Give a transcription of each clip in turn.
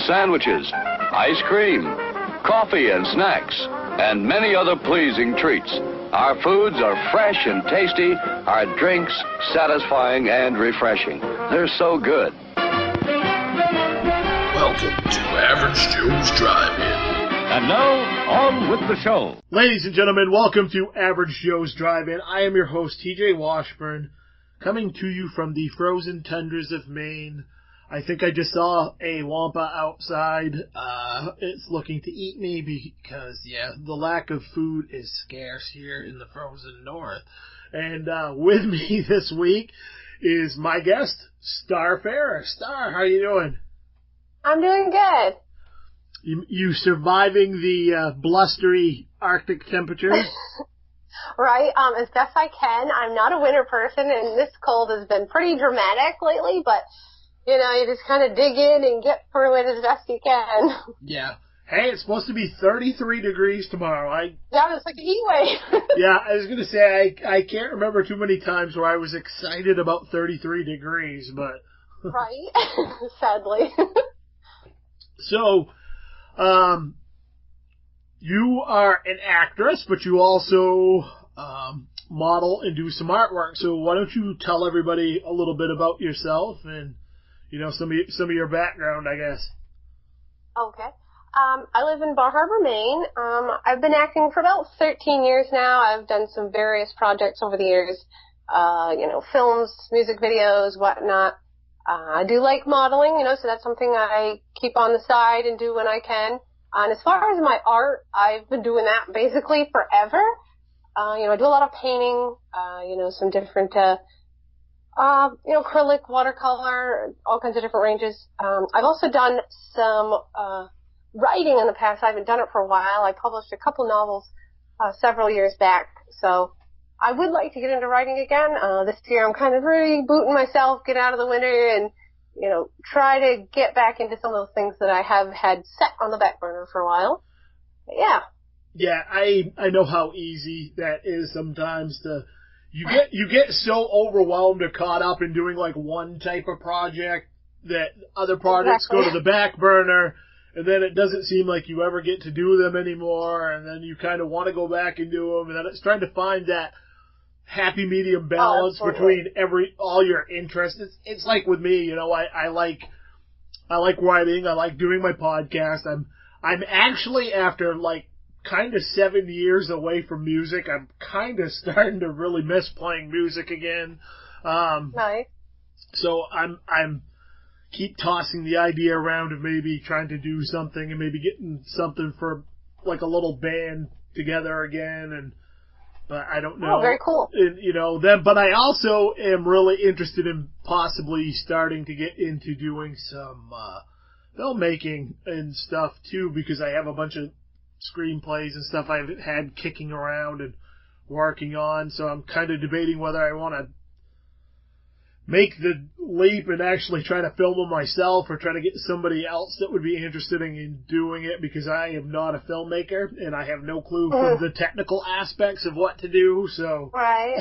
sandwiches, ice cream, coffee and snacks, and many other pleasing treats. Our foods are fresh and tasty, our drinks satisfying and refreshing. They're so good. Welcome to Average Joe's Drive-In. And now, on with the show. Ladies and gentlemen, welcome to Average Joe's Drive-In. I am your host, TJ Washburn, coming to you from the frozen tundras of Maine. I think I just saw a wampa outside. It's looking to eat me because, the lack of food is scarce here in the frozen north. And with me this week is my guest, Starr Ferris. Starr, how are you doing? I'm doing good. You surviving the blustery Arctic temperatures? Right, as best I can. I'm not a winter person, and this cold has been pretty dramatic lately, but, you just kind of dig in and get through it as best you can. Yeah. Hey, it's supposed to be 33 degrees tomorrow. Yeah, it's like a heat wave. Yeah, I was going to say, I can't remember too many times where I was excited about 33 degrees, but... Right, sadly. So, you are an actress, but you also model and do some artwork. So why don't you tell everybody a little bit about yourself and, some of your background, I guess. Okay. I live in Bar Harbor, Maine. I've been acting for about 13 years now. I've done some various projects over the years, films, music videos, whatnot. I do like modeling, so that's something I keep on the side and do when I can. And as far as my art, I've been doing that basically forever. I do a lot of painting, some different, acrylic, watercolor, all kinds of different ranges. I've also done some, writing in the past. I haven't done it for a while. I published a couple novels, several years back. So I would like to get into writing again. This year I'm kind of rebooting myself, get out of the winter and, try to get back into some of those things that I have had set on the back burner for a while. But yeah. Yeah, I know how easy that is sometimes you get so overwhelmed or caught up in doing like one type of project that other projects go to the back burner, and then it doesn't seem like you ever get to do them anymore, and then you kind of want to go back and do them, and then it's trying to find that happy medium balance between all your interests. It's like with me, I like writing, I like doing my podcast. I'm actually, after like kind of 7 years away from music, I'm kind of starting to really miss playing music again. Nice. So I'm keep tossing the idea around of maybe trying to do something and maybe getting something for like a little band together again, but I don't know. Oh, very cool. And, but I also am really interested in possibly starting to get into doing some filmmaking and stuff too, because I have a bunch of screenplays and stuff I've had kicking around and working on. So I'm kind of debating whether I want to make the leap and actually try to film them myself or try to get somebody else that would be interested in doing it, because I am not a filmmaker and I have no clue from the technical aspects of what to do. So right.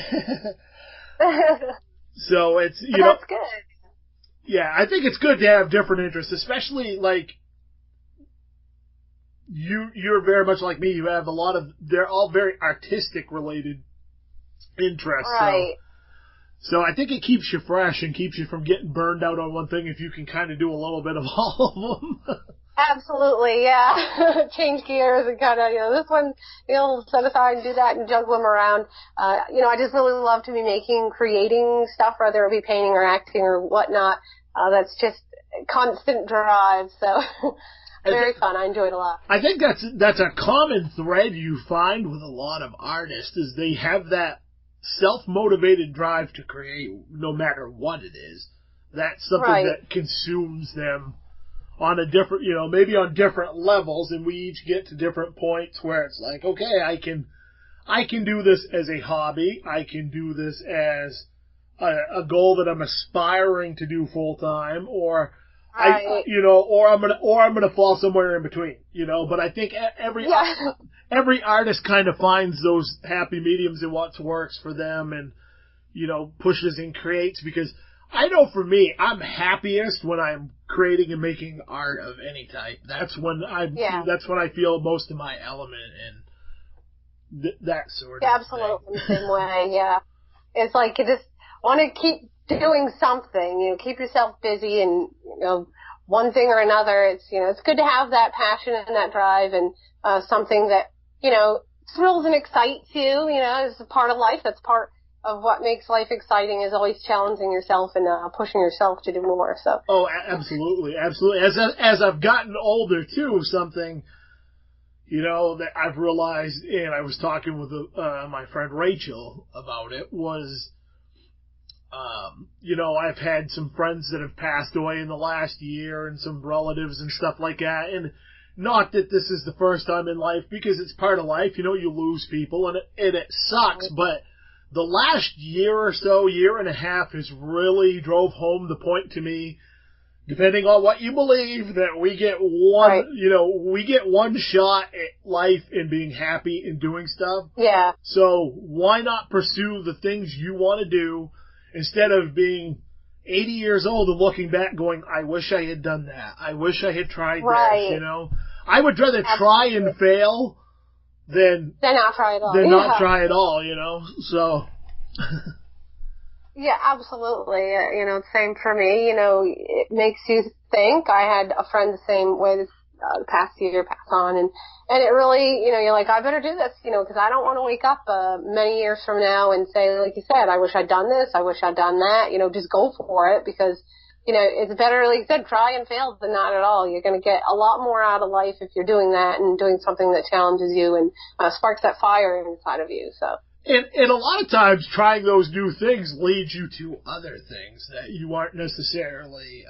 So it's that's good. Yeah, I think it's good to have different interests, especially like you're very much like me. You have they're all very artistic related interests. Right. So I think it keeps you fresh and keeps you from getting burned out on one thing if you can kind of do a little bit of all of them. Absolutely, yeah. Change gears and kind of, this one, set aside and do that and juggle them around. I just really love to be creating stuff, whether it be painting or acting or whatnot. That's just constant drive, so very fun. I enjoy it a lot. I think that's a common thread you find with a lot of artists, is they have that self-motivated drive to create no matter what it is. That's something that consumes them on a different, maybe on different levels, and we each get to different points where it's like, okay, I can do this as a hobby. I can do this as a goal that I'm aspiring to do full time, or or I'm gonna fall somewhere in between, But I think every artist kind of finds those happy mediums in what works for them, and pushes and creates, because I know for me, I'm happiest when I'm creating and making art of any type. That's when that's when I feel most of my element and that sort of absolutely the same way, yeah. It's like you just want to keep doing something, keep yourself busy and, one thing or another. It's, it's good to have that passion and that drive and, something that, thrills and excites you, is a part of life. That's part of what makes life exciting, is always challenging yourself and, pushing yourself to do more, so. Oh, absolutely, absolutely. As I've gotten older too, something, that I've realized, and I was talking with my friend Rachel about it, was, I've had some friends that have passed away in the last year and some relatives and stuff like that. And not that this is the first time in life, because it's part of life. You lose people and it sucks. But the last year or so, year and a half, has really drove home the point to me, depending on what you believe, that we get we get one shot at life and being happy and doing stuff. Yeah. So why not pursue the things you want to do instead of being 80 years old and looking back going, I wish I had done that. I wish I had tried this, I would rather try and fail than not try at all. Not try at all, so. Yeah, absolutely. Same for me. It makes you think. I had a friend the same way this past year pass on, and it really, you're like, I better do this, because I don't want to wake up many years from now and say, like you said, I wish I'd done this, I wish I'd done that. Just go for it, because it's better, like you said, try and fail than not at all. You're going to get a lot more out of life if you're doing that and doing something that challenges you and sparks that fire inside of you. So. And a lot of times trying those new things leads you to other things that you aren't necessarily,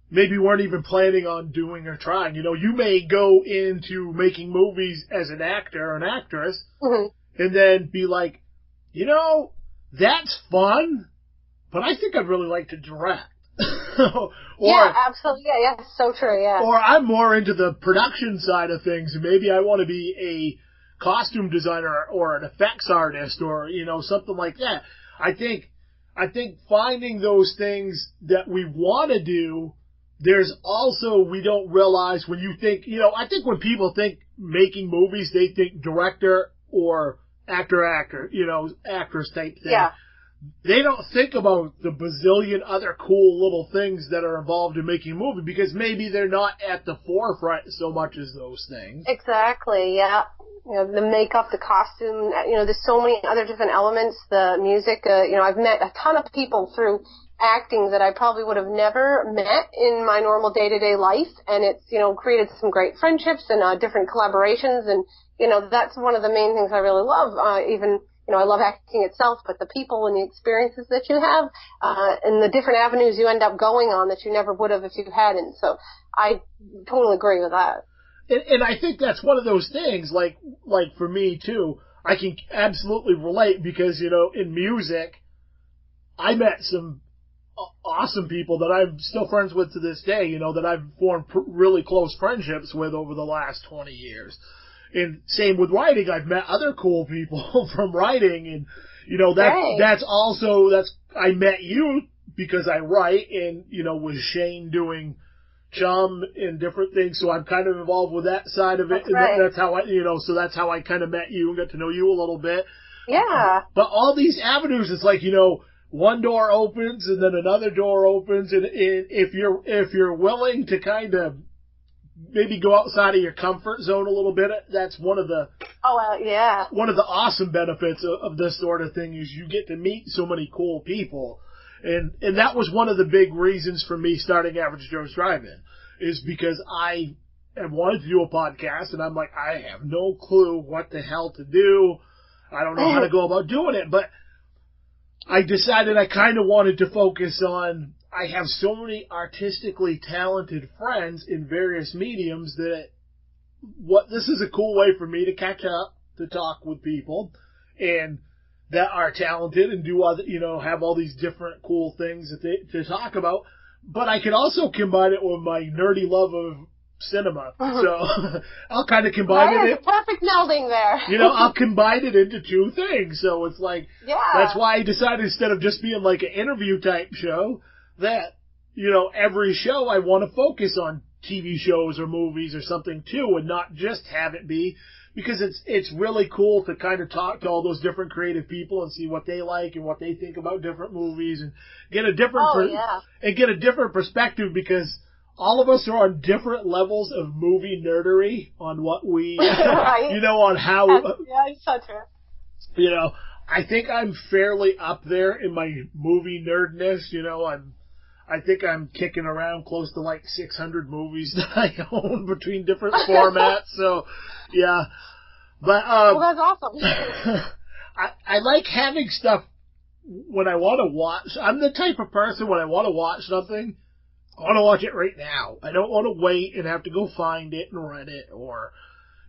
maybe weren't even planning on doing or trying. You may go into making movies as an actor or an actress and then be like, that's fun, but I think I'd really like to direct. Yeah, absolutely. Yeah, so true, yeah. Or I'm more into the production side of things, and maybe I want to be a costume designer or an effects artist or, something like that. I think finding those things that we want to do, there's also, we don't realize when you think, I think when people think making movies, they think director or actor, actress type thing. Yeah. They don't think about the bazillion other cool little things that are involved in making a movie, because maybe they're not at the forefront so much as those things. Exactly, yeah. The makeup, the costume, there's so many other different elements, the music. I've met a ton of people through acting that I probably would have never met in my normal day-to-day life, and it's, created some great friendships and different collaborations, and, that's one of the main things I really love, even I love acting itself, but the people and the experiences that you have, and the different avenues you end up going on that you never would have if you hadn't. So I totally agree with that. And I think that's one of those things, like for me too, I can absolutely relate, because, in music, I met some awesome people that I'm still friends with to this day, that I've formed really close friendships with over the last 20 years. And same with writing. I've met other cool people from writing, and I met you because I write, and with Shane doing Chum and different things, so I'm kind of involved with that side of it. That's right. And that's how so that's how I kind of met you and got to know you a little bit. Yeah. But all these avenues, it's like, one door opens and then another door opens, and if you're willing to kind of maybe go outside of your comfort zone a little bit, that's one of the one of the awesome benefits of this sort of thing, is you get to meet so many cool people. And that was one of the big reasons for me starting Average Joe's Drive-In, is because I have wanted to do a podcast, and I'm like, I have no clue what the hell to do. I don't know how to go about doing it, but I decided I kind of wanted to focus on, I have so many artistically talented friends in various mediums that this is a cool way for me to catch up, to talk with people, and that are talented and do other, have all these different cool things to talk about. But I can also combine it with my nerdy love of cinema. So I'll kind of combine it. It's a perfect melding there. You know, I'll combine it into two things. So it's like, that's why I decided instead of just being like an interview type show, that, you know, every show I want to focus on TV shows or movies or something too, and not just have it be, because it's really cool to kind of talk to all those different creative people and see what they like and what they think about different movies and get a different perspective, because all of us are on different levels of movie nerdery on what we, you know, on how, it's so true. You know, I think I'm fairly up there in my movie nerdness. You know, I think I'm kicking around close to like 600 movies that I own between different formats. So, yeah. But, well, that's awesome. I like having stuff when I want to watch. I'm the type of person when I want to watch something, I want to watch it right now. I don't want to wait and have to go find it and rent it or,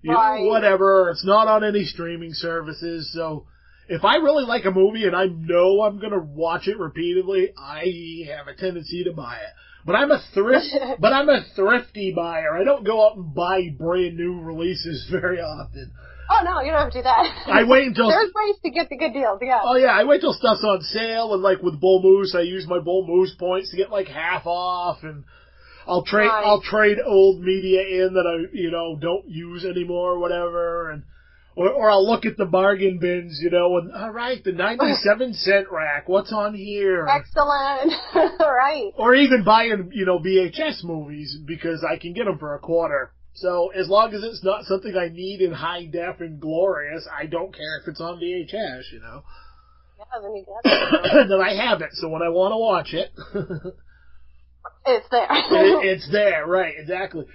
you know, whatever. It's not on any streaming services. So if I really like a movie and I know I'm going to watch it repeatedly, I have a tendency to buy it. But I'm a thrifty buyer. I don't go out and buy brand new releases very often. Oh no, you don't have to do that. I wait until there's ways to get the good deals. Yeah. Oh yeah, I wait till stuff's on sale, and like with Bull Moose, I use my Bull Moose points to get like half off, and I'll trade old media in that I, you know, don't use anymore or whatever, and or I'll look at the bargain bins, you know, and all right, the 97-cent rack, what's on here? Excellent. Right. Or even buying, you know, VHS movies because I can get them for $0.25. So as long as it's not something I need in high def and glorious, I don't care if it's on VHS, you know. Yeah, then you get it. Then I have it, so when I want to watch it, it's there. It's there, right? Exactly.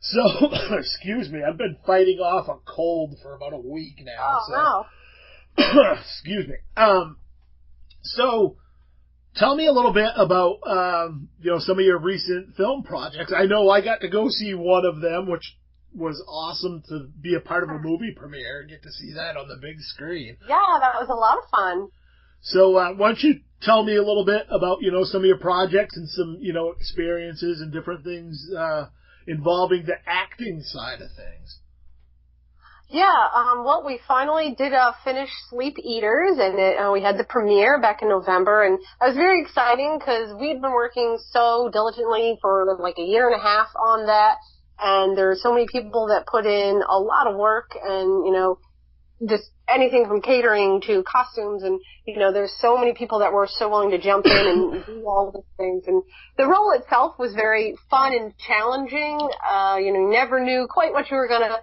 So, excuse me, I've been fighting off a cold for about a week now. Oh no. Excuse me. So. Tell me a little bit about, you know, some of your recent film projects. I know I got to go see one of them, which was awesome to be a part of a movie premiere and get to see that on the big screen. Yeah, that was a lot of fun. So, why don't you tell me a little bit about, you know, some of your projects and some, you know, experiences and different things, involving the acting side of things. Yeah, well, we finally did finish Sleep Eaters, and we had the premiere back in November, and it was very exciting because we'd been working so diligently for like a year and a half on that, and there are so many people that put in a lot of work, and, you know, just anything from catering to costumes, and, you know, there's so many people that were so willing to jump in and do all these things, and the role itself was very fun and challenging. You know, you never knew quite what you were gonna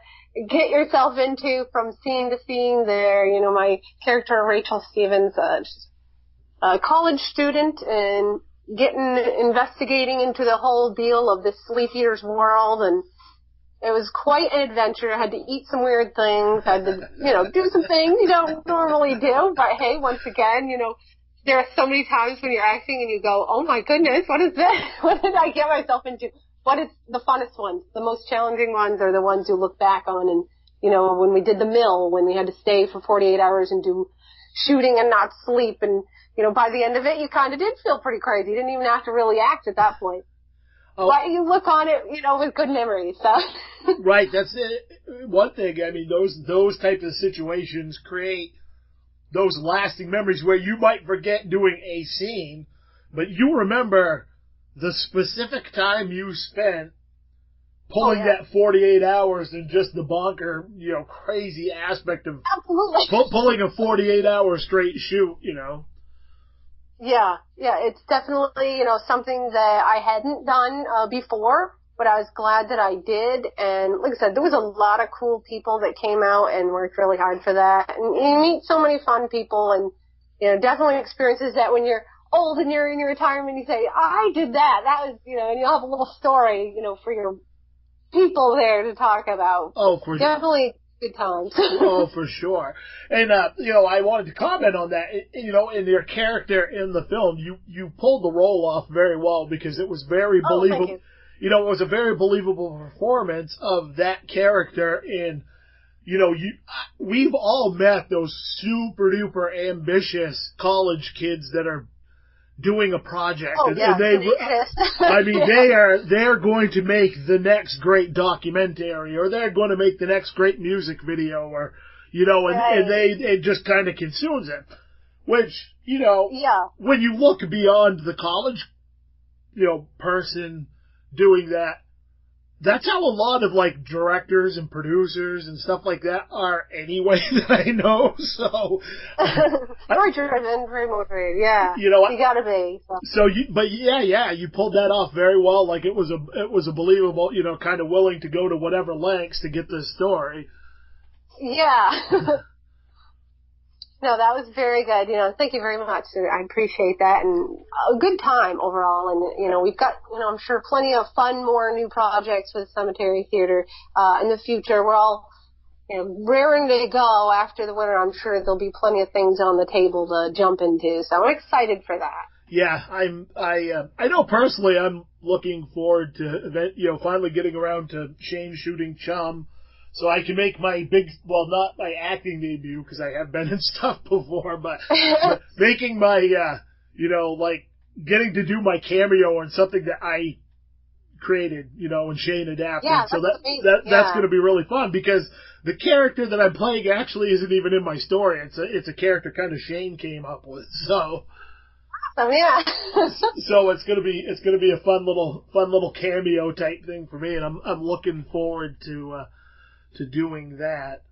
get yourself into from scene to scene there. You know, my character, Rachel Stevens, a college student and investigating into the whole deal of this Sleep Eaters world, and it was quite an adventure. I had to eat some weird things, had to, you know, do some things you don't normally do, but hey, once again, you know, there are so many times when you're acting and you go, oh my goodness, what is this? What did I get myself into? What is the funnest ones? The most challenging ones are the ones you look back on. And, you know, when we did The Mill, when we had to stay for 48 hours and do shooting and not sleep. And, you know, by the end of it, you kind of did feel pretty crazy. You didn't even have to really act at that point. Oh. But you look on it, you know, with good memories. So. Right. That's it. One thing. I mean, those types of situations create those lasting memories where you might forget doing a scene, but you remember the specific time you spent pulling that 48 hours and just the bonker, you know, crazy aspect of pulling a 48-hour straight shoot, you know. Yeah, it's definitely, you know, something that I hadn't done before, but I was glad that I did. And like I said, there was a lot of cool people that came out and worked really hard for that. And you meet so many fun people, and, you know, definitely experiences that when you're old and you're in your retirement, you say, I did that. That was, you know, and you'll have a little story, you know, for your people there to talk about. Oh, for sure. Definitely good times. Oh, for sure. And, you know, I wanted to comment on that. You know, in your character in the film, you pulled the role off very well because it was very believable. Thank you. You know, it was a very believable performance of that character in, you know, we've all met those super duper ambitious college kids that are doing a project. Oh, and yeah, they, I mean, they're going to make the next great documentary, or they're going to make the next great music video, or, you know, and it just kind of consumes it. Which, you know, when you look beyond the college, you know, person doing that, that's how a lot of, like, directors and producers and stuff like that are anyway that I know, so. Very driven, very motivated, yeah. You know, you gotta be. So but you pulled that off very well. Like, it was a believable, you know, kind of willing to go to whatever lengths to get this story. Yeah. No, that was very good. You know, thank you very much. I appreciate that, and a good time overall. And you know, we've got, you know, I'm sure plenty of fun, more new projects with Cemetery Theater in the future. We're all, you know, raring to go after the winter. I'm sure there'll be plenty of things on the table to jump into. So I'm excited for that. Yeah, I know personally I'm looking forward to, you know, finally getting around to Shane shooting Chum. So I can make my not my acting debut, because I have been in stuff before, but making my, you know, like, getting to do my cameo on something that I created, you know, and Shane adapted. Yeah, so that's going to be really fun, because the character that I'm playing actually isn't even in my story. It's a character kind of Shane came up with, so. Oh, yeah. So it's gonna be a fun little cameo type thing for me, and I'm looking forward to doing that.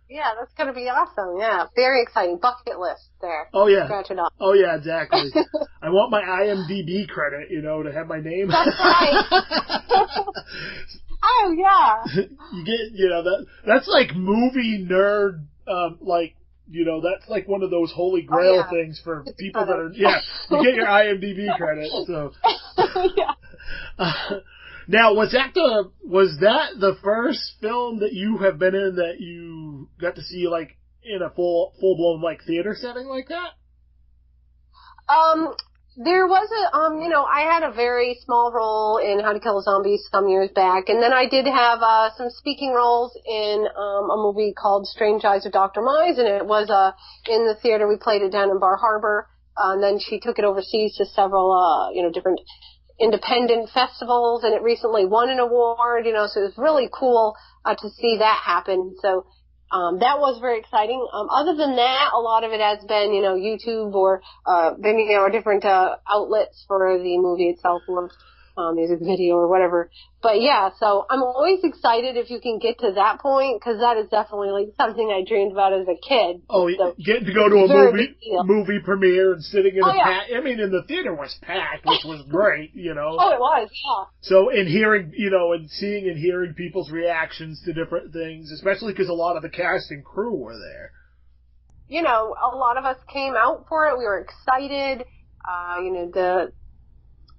Yeah, that's going to be awesome. Yeah, very exciting. Bucket list there. Oh, yeah. Scratch it off. Oh, yeah, exactly. I want my IMDb credit, you know, to have my name. That's right. Oh, yeah. You get, you know, that's like movie nerd, like, you know, that's like one of those holy grail things for people that are, you get your IMDb credit, so. Yeah. Now, was that the first film that you have been in that you got to see, like, in a full-blown, like, theater setting like that? There was you know, I had a very small role in How to Kill a Zombie some years back, and then I did have, some speaking roles in, a movie called Strange Eyes of Dr. Mize, and it was, in the theater. We played it down in Bar Harbor, and then she took it overseas to several, you know, different independent festivals, and it recently won an award, you know, so it was really cool to see that happen. So that was very exciting. Other than that, a lot of it has been, you know, YouTube or then, you know, different outlets for the movie itself, or music video or whatever. But yeah, so I'm always excited if you can get to that point, because that is definitely like something I dreamed about as a kid. Oh, so getting to go to a movie premiere and sitting in I mean, and the theater was packed, which was great, you know. Oh, it was, yeah. So, and hearing, you know, and seeing and hearing people's reactions to different things, especially because a lot of the cast and crew were there. You know, a lot of us came out for it. We were excited. You know, the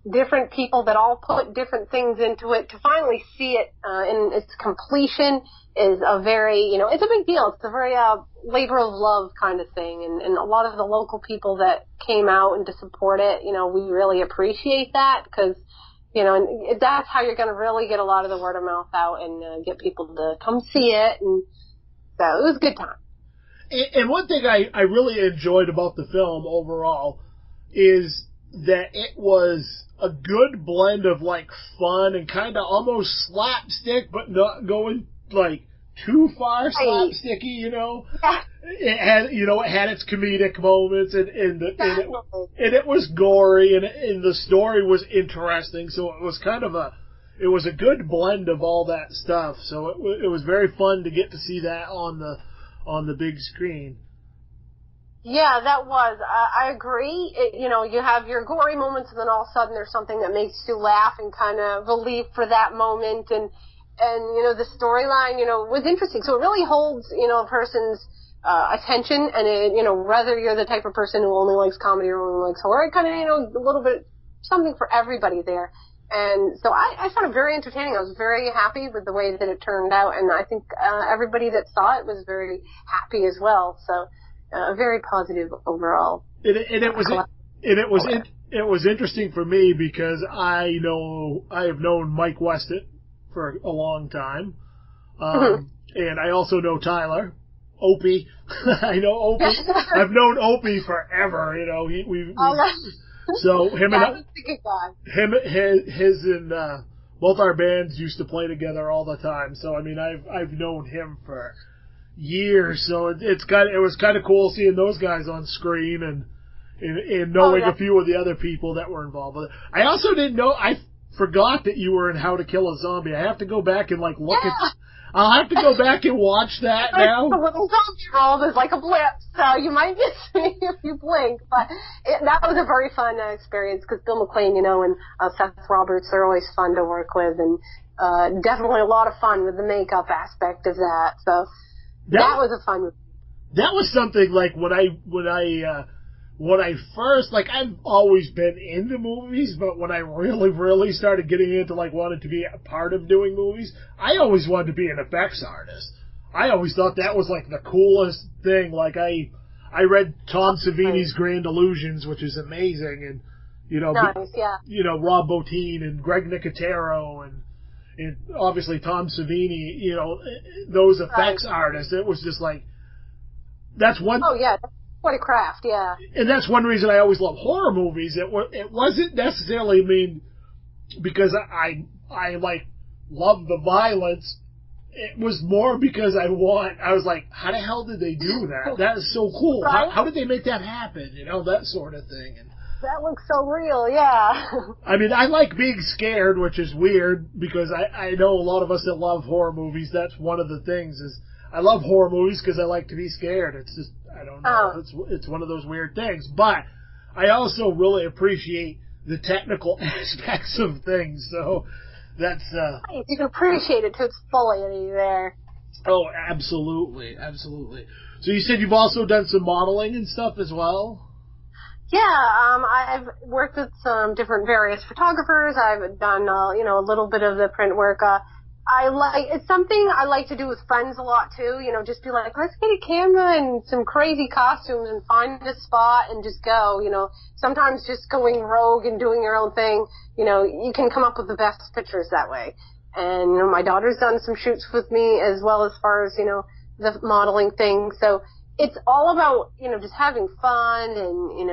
different people that all put different things into it, to finally see it in its completion is a very, you know, it's a big deal. It's a very labor of love kind of thing, and a lot of the local people that came out and to support it, you know, we really appreciate that, because, you know, and that's how you're going to really get a lot of the word of mouth out and get people to come see it, and so it was a good time. And one thing I really enjoyed about the film overall is that it was a good blend of, like, fun and kind of almost slapstick, but not going, like, too far slapsticky, you know? Yeah. It had its comedic moments, and it was gory, and the story was interesting, so it was kind of it was a good blend of all that stuff, so it was very fun to get to see that on the big screen. Yeah, that was. I agree. You know, you have your gory moments, and then all of a sudden there's something that makes you laugh and kind of relief for that moment. And you know, the storyline, you know, was interesting. So it really holds, you know, a person's attention. And it, you know, whether you're the type of person who only likes comedy or only likes horror, it kind of, you know, a little bit something for everybody there. And so I found it very entertaining. I was very happy with the way that it turned out, and I think everybody that saw it was very happy as well. So. Very positive overall. It was interesting for me because I have known Mike Weston for a long time, and I also know Tyler Opie. I know Opie. I've known Opie forever. You know, so him and he's a good guy. his and both our bands used to play together all the time. So I mean, I've known him for years. So it was kind of cool seeing those guys on screen and knowing a few of the other people that were involved with it. I also didn't know. I forgot that you were in How to Kill a Zombie. I have to go back and look at. I'll have to go back and watch that now. The little zombie roll is like a blip, so you might miss me if you blink. But that was a very fun experience because Bill McLean, and Seth Roberts are always fun to work with, and definitely a lot of fun with the makeup aspect of that. So that was a fun movie. That was something like when I first, I've always been into movies, but when I really, really started getting into, wanted to be a part of doing movies, I always wanted to be an effects artist. I always thought that was, the coolest thing. I read Tom Savini's Grand Illusions, which is amazing, and, nice, yeah. Rob Bottin and Greg Nicotero and obviously Tom Savini, those effects artists, it was just that's one... Oh, yeah. What a craft, yeah. And that's one reason I always love horror movies. It wasn't necessarily, because I love the violence. It was more because I was like, how the hell did they do that? That is so cool. Right? How did they make that happen? That sort of thing. And that looks so real, yeah. I mean, I like being scared, which is weird because I know a lot of us that love horror movies. That's one of the things is I love horror movies because I like to be scared. It's just, I don't know. It's one of those weird things. But I also really appreciate the technical aspects of things. So that's... you can appreciate it to its fullest there. Oh, absolutely. Absolutely. So you said you've also done some modeling and stuff as well? Yeah, I've worked with some different various photographers. I've done, a little bit of the print work. It's something I like to do with friends a lot too, just be like, let's get a camera and some crazy costumes and find a spot and just go, sometimes just going rogue and doing your own thing, you can come up with the best pictures that way. And, my daughter's done some shoots with me as well as far as, the modeling thing. So it's all about, just having fun and,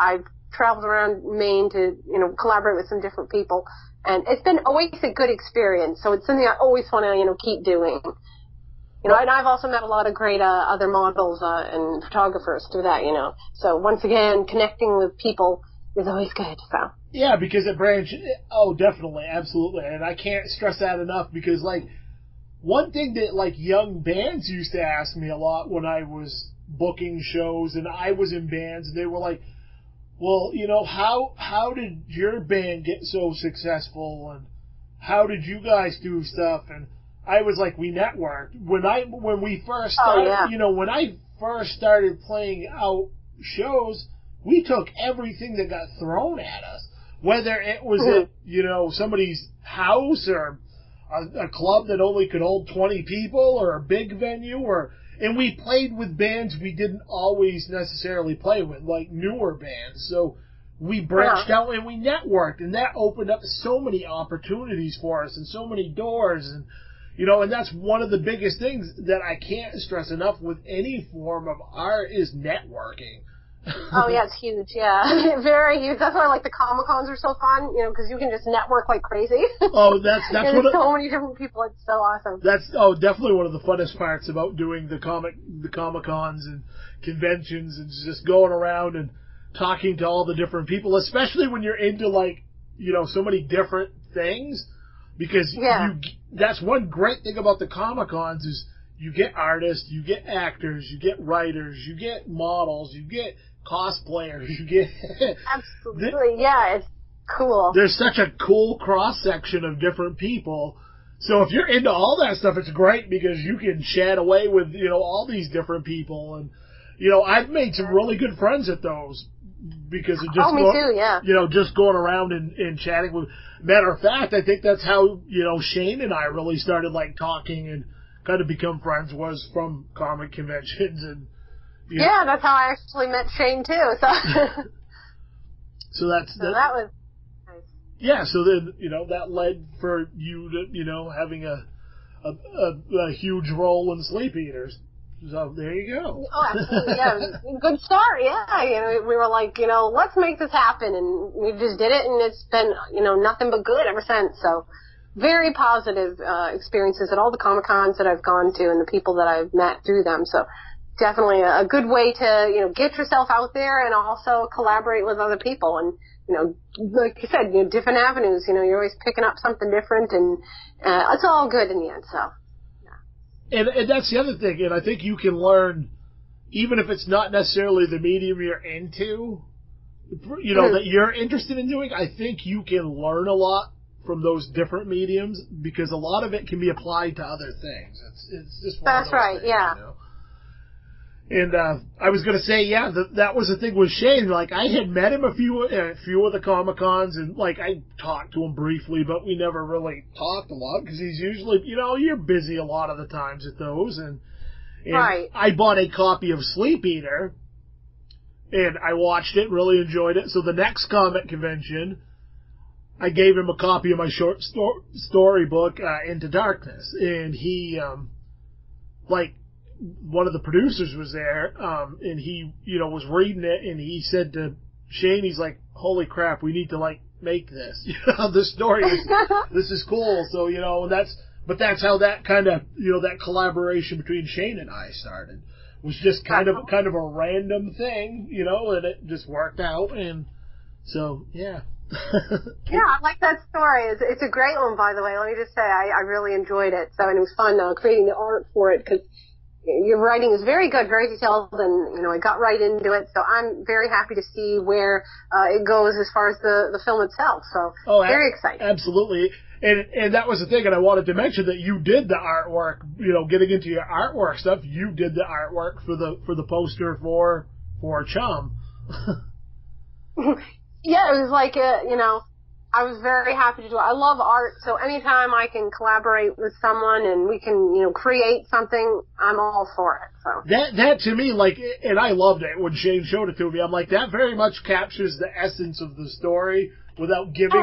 I've traveled around Maine to, collaborate with some different people. And it's been always a good experience, so it's something I always want to, keep doing. And I've also met a lot of great other models and photographers through that, So once again, connecting with people is always good. So yeah, because it definitely, absolutely, and I can't stress that enough because one thing that young bands used to ask me a lot when I was booking shows and I was in bands, they were like, well, how did your band get so successful and how did you guys do stuff? And I was like, we networked. When we first started, when I first started playing out shows, we took everything that got thrown at us, whether it was at, somebody's house or a club that only could hold 20 people or a big venue and we played with bands we didn't always necessarily play with, like newer bands. So we branched out and we networked, and that opened up so many opportunities for us and so many doors. And, and that's one of the biggest things that I can't stress enough with any form of art is networking. Oh, yeah, it's huge, yeah. Very huge. That's why the Comic-Cons are so fun, because you can just network like crazy. Oh, that's there's so many different people. It's so awesome. That's definitely one of the funnest parts about doing the Comic-Cons and conventions and just going around and talking to all the different people, especially when you're into so many different things, because that's one great thing about the Comic-Cons is you get artists, you get actors, you get writers, you get models, you get cosplayers, you get... Absolutely, yeah, it's cool. There's such a cool cross-section of different people. So if you're into all that stuff, it's great because you can chat away with, all these different people. And, I've made some really good friends at those because of just... me too, yeah. Just going around and chatting with... Matter of fact, I think that's how, Shane and I really started, talking and kind of become friends was from comic conventions and... Yeah, that's how I actually met Shane too. So that was nice. Yeah, so then that led for you to having a huge role in Sleep Eaters. So there you go. Oh, absolutely, yeah. Good start, yeah. We were like, let's make this happen, and we just did it, and it's been, nothing but good ever since. So very positive experiences at all the Comic-Cons that I've gone to and the people that I've met through them. So definitely a good way to, get yourself out there and also collaborate with other people. And, like you said, different avenues, you're always picking up something different, and it's all good in the end, so. And that's the other thing, and I think you can learn, even if it's not necessarily the medium you're into, that you're interested in doing, I think you can learn a lot from those different mediums, because a lot of it can be applied to other things. It's just one of those right, things, yeah. And I was going to say, yeah, that was the thing with Shane. Like, I had met him a few of the Comic-Cons, and, like, I talked to him briefly, but we never really talked a lot, because he's usually, you're busy a lot of the times at those. And right. I bought a copy of Sleep Eater, and I watched it, really enjoyed it. So the next comic convention, I gave him a copy of my short storybook, Into Darkness, and he, one of the producers was there, and he, was reading it, and he said to Shane, he's like, holy crap, we need to, make this. This story this is cool. So, and that's how that kind of, that collaboration between Shane and I started. Was just kind of a random thing, and it just worked out, and so, yeah. Yeah, I like that story. It's a great one, by the way. Let me just say, I really enjoyed it. So, and it was fun creating the art for it, because your writing is very good, very detailed, and, I got right into it. So I'm very happy to see where it goes as far as the film itself. So, very excited. Absolutely. And that was the thing, and I wanted to mention that you did the artwork, getting into your artwork stuff, you did the artwork for the poster for Chum. Yeah, it was like, I was very happy to do it. I love art, so anytime I can collaborate with someone and we can, create something, I'm all for it. So that to me, and I loved it when Shane showed it to me. I'm like, that very much captures the essence of the story without giving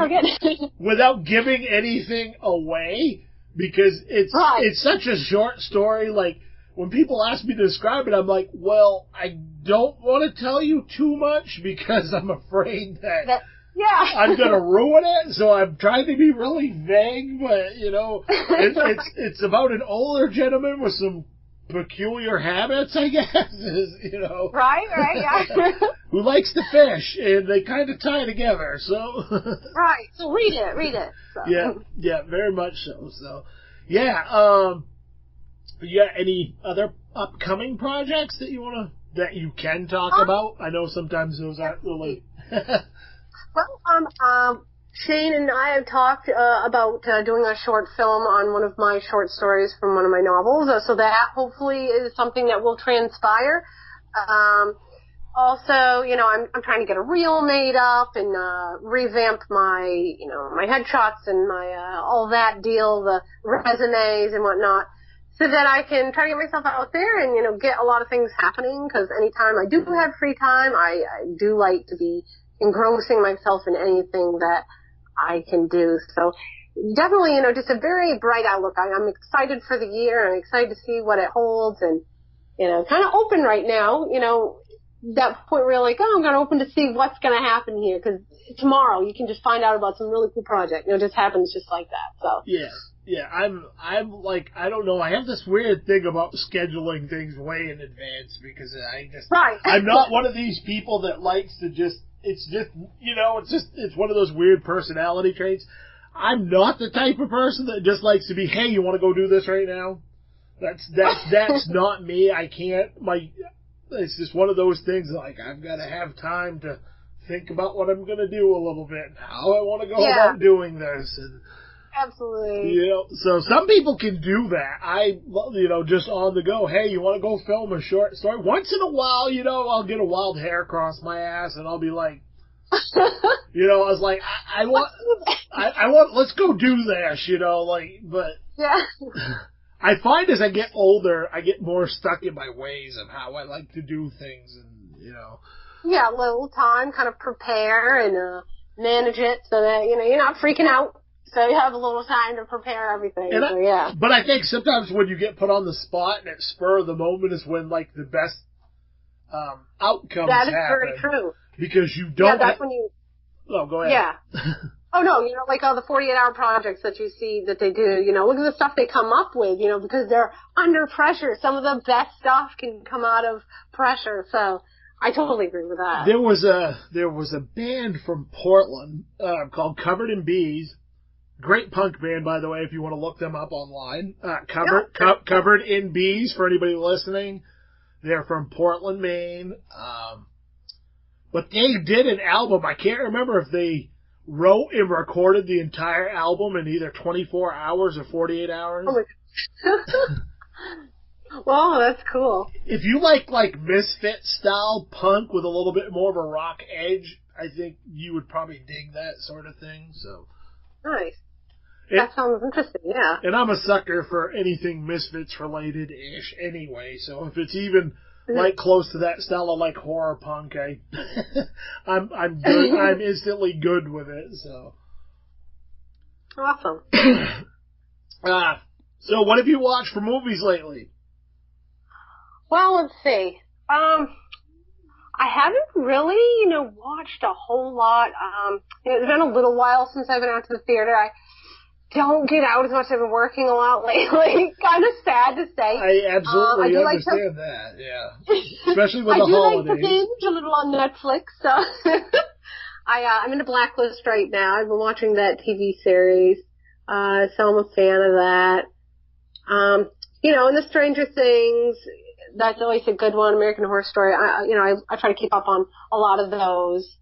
anything away, because it's such a short story. Like, when people ask me to describe it, I'm like, well, I don't want to tell you too much, because I'm afraid that I'm going to ruin it, so I'm trying to be really vague, but, it's about an older gentleman with some peculiar habits, I guess, Right, yeah. who likes to fish, and they kind of tie together, so. Right, so read it. So. Yeah, very much so, yeah, you got any other upcoming projects that you can talk about? I know sometimes those aren't really. Well, Shane and I have talked about doing a short film on one of my short stories from one of my novels, so that hopefully is something that will transpire. Also, I'm trying to get a reel made up and revamp my, my headshots and my all that deal, the resumes and whatnot, so that I can try to get myself out there and, get a lot of things happening, because anytime I do have free time, I do like to be engrossing myself in anything that I can do. So definitely, just a very bright outlook. I'm excited for the year. I'm excited to see what it holds, and, kind of open right now, that point where you're like, I'm going to open to see what's going to happen here, because tomorrow you can just find out about some really cool project. It just happens just like that. So yeah, I'm like, I don't know, I have this weird thing about scheduling things way in advance, because I'm not one of these people that likes to it's one of those weird personality traits. I'm not the type of person that just likes to be, hey, you want to go do this right now? That's not me. I can't. It's just one of those things, like, I've got to have time to think about what I'm going to do a little bit, and how I want to go about doing this. And, absolutely. So some people can do that. Just on the go, hey, you want to go film a short story? Once in a while, I'll get a wild hair across my ass, and I'll be like, I was like, I want, let's go do this, but. Yeah. I find as I get older, I get more stuck in my ways of how I like to do things, and, Yeah, a little time, kind of prepare and manage it so that, you're not freaking out So you have a little time to prepare everything. And yeah. But I think sometimes when you get put on the spot and at spur of the moment is when like the best outcomes happen. That is very true. Because you don't. Yeah, that's when you. Oh, go ahead. Yeah. Oh no, like all the 48-hour projects that you see that they do. Look at the stuff they come up with. Because they're under pressure. Some of the best stuff can come out of pressure. So I totally agree with that. There was a band from Portland called Covered in Bees. Great punk band, by the way, if you want to look them up online. Covered in Bees, for anybody listening. They're from Portland, Maine. But they did an album. I can't remember if they wrote and recorded the entire album in either 24 hours or 48 hours. Oh my Wow, that's cool. If you like Misfit style punk with a little bit more of a rock edge, I think you would probably dig that sort of thing. So nice. That sounds interesting, yeah. And I'm a sucker for anything Misfits related-ish anyway, so if it's even like close to that style of like horror punk, I'm good. I'm instantly good with it, so. Awesome. So what have you watched for movies lately? Well, let's see. I haven't really, watched a whole lot. It's been a little while since I've been out to the theater. I don't get out as much. I've been working a lot lately. Kind of sad to say. I absolutely understand that, yeah. Especially with the holidays. I do like to binge a little on Netflix, so. I'm in a Blacklist right now. I've been watching that TV series, so I'm a fan of that. And the Stranger Things, that's always a good one. American Horror Story. I try to keep up on a lot of those.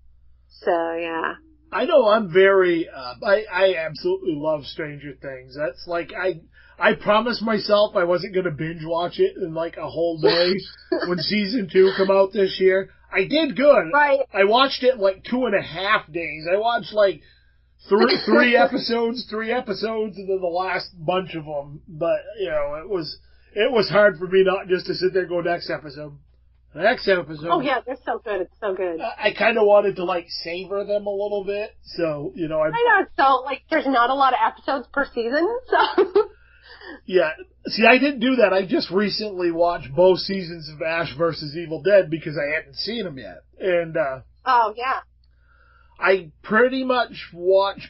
So, yeah. I know I'm very, I absolutely love Stranger Things. That's like, I promised myself I wasn't going to binge watch it in like a whole day when season 2 come out this year. I did good. Right. I watched it in like 2.5 days. I watched like three episodes, and then the last bunch of them. But, it was hard for me not just to sit there and go next episode. Next episode. Oh yeah, they're so good. It's so good. I kind of wanted to like savor them a little bit, so I know. So there's not a lot of episodes per season, so. Yeah, see, I didn't do that. I just recently watched both seasons of Ash vs. Evil Dead because I hadn't seen them yet, and oh yeah. I pretty much watched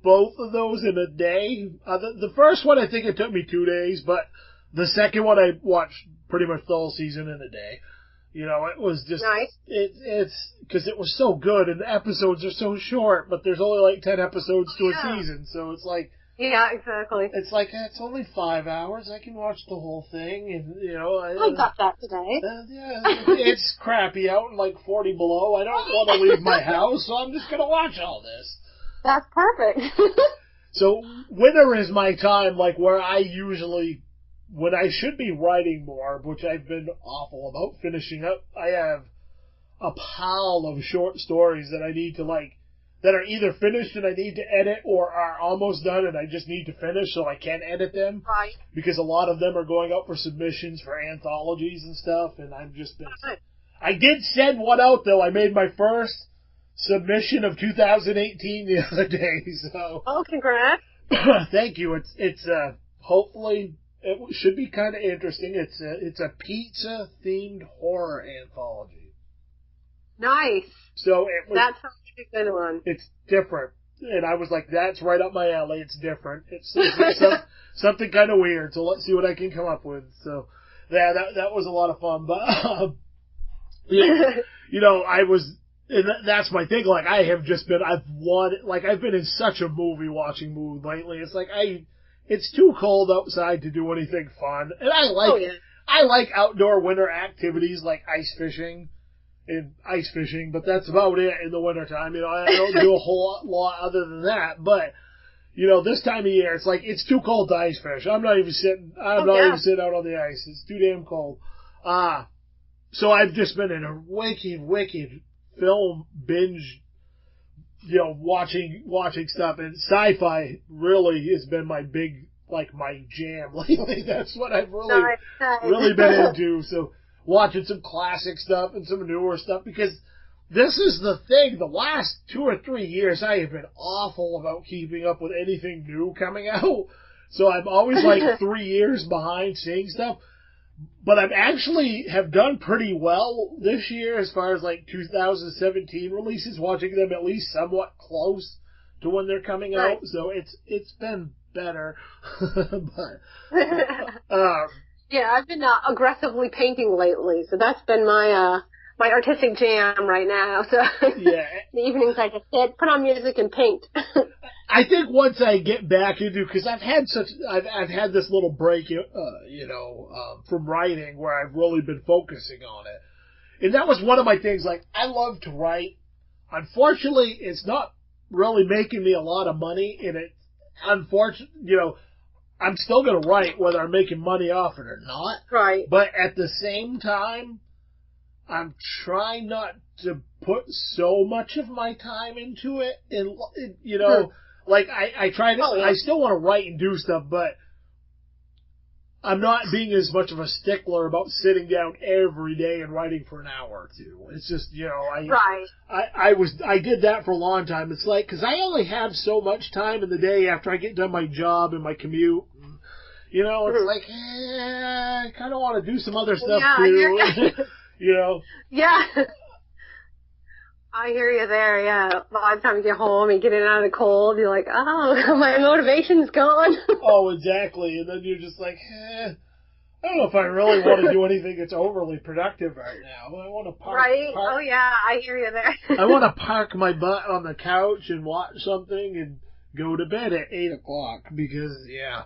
both of those in a day. The first one I think it took me 2 days, but the second one I watched pretty much the whole season in a day. It was just, nice. It's, because it was so good, and the episodes are so short, but there's only like 10 episodes to a season, so it's like. Yeah, exactly. It's like, it's only 5 hours, I can watch the whole thing, and, I got that today. Yeah, it's crappy out and like 40 below, I don't want to leave my house, so I'm just gonna watch all this. That's perfect. So, winter is my time, like, where I usually, when I should be writing more, which I've been awful about finishing up, I have a pile of short stories that I need to, that are either finished and I need to edit or are almost done and I just need to finish so I can edit them. Right. Because a lot of them are going out for submissions for anthologies and stuff, and I've just been. I did send one out, though. I made my first submission of 2018 the other day, so. Oh, congrats. Thank you. It's hopefully. It should be kind of interesting. It's a pizza-themed horror anthology. Nice. So that sounds like a good one. It's different, and I was like, "That's right up my alley. It's different. It's something kind of weird." So let's see what I can come up with. So, yeah, that was a lot of fun. But I was. And that's my thing. Like, I've been in such a movie watching mood lately. It's like it's too cold outside to do anything fun. And I like outdoor winter activities like ice fishing, but that's about it in the wintertime. I don't do a whole lot other than that. But, this time of year, it's like, it's too cold to ice fish. I'm not even sitting out on the ice. It's too damn cold. So I've just been in a wicked film binge, watching stuff, and sci-fi really has been my big, my jam lately. That's what I've really been into. So watching some classic stuff and some newer stuff, because this is the thing. The last 2 or 3 years, I have been awful about keeping up with anything new coming out. So I'm always like 3 years behind seeing stuff. But I've actually have done pretty well this year as far as like 2017 releases, watching them at least somewhat close to when they're coming out. So it's been better. But yeah, I've been aggressively painting lately, so that's been my my artistic jam right now. So yeah, the evenings I just sit, put on music, and paint. I think once I get back into, because I've had this little break, from writing where I've really been focusing on it, and that was one of my things. Like, I love to write. Unfortunately, it's not really making me a lot of money, and I'm still going to write whether I'm making money off it or not. Right. But at the same time, I'm trying not to put so much of my time into it, and like I try to. I still want to write and do stuff, but I'm not being as much of a stickler about sitting down every day and writing for an hour or two. It's just, I did that for a long time. It's like, because I only have so much time in the day after I get done my job and my commute. It's like, I kind of want to do some other stuff too. Yeah. I hear you there, yeah. By the time you get home and get in out of the cold, you're like, oh, my motivation's gone. Oh, exactly. And then you're just like, I don't know if I really want to do anything that's overly productive right now. I want to park. Right? Oh, yeah, I hear you there. I want to park my butt on the couch and watch something and go to bed at 8 o'clock because, Yeah.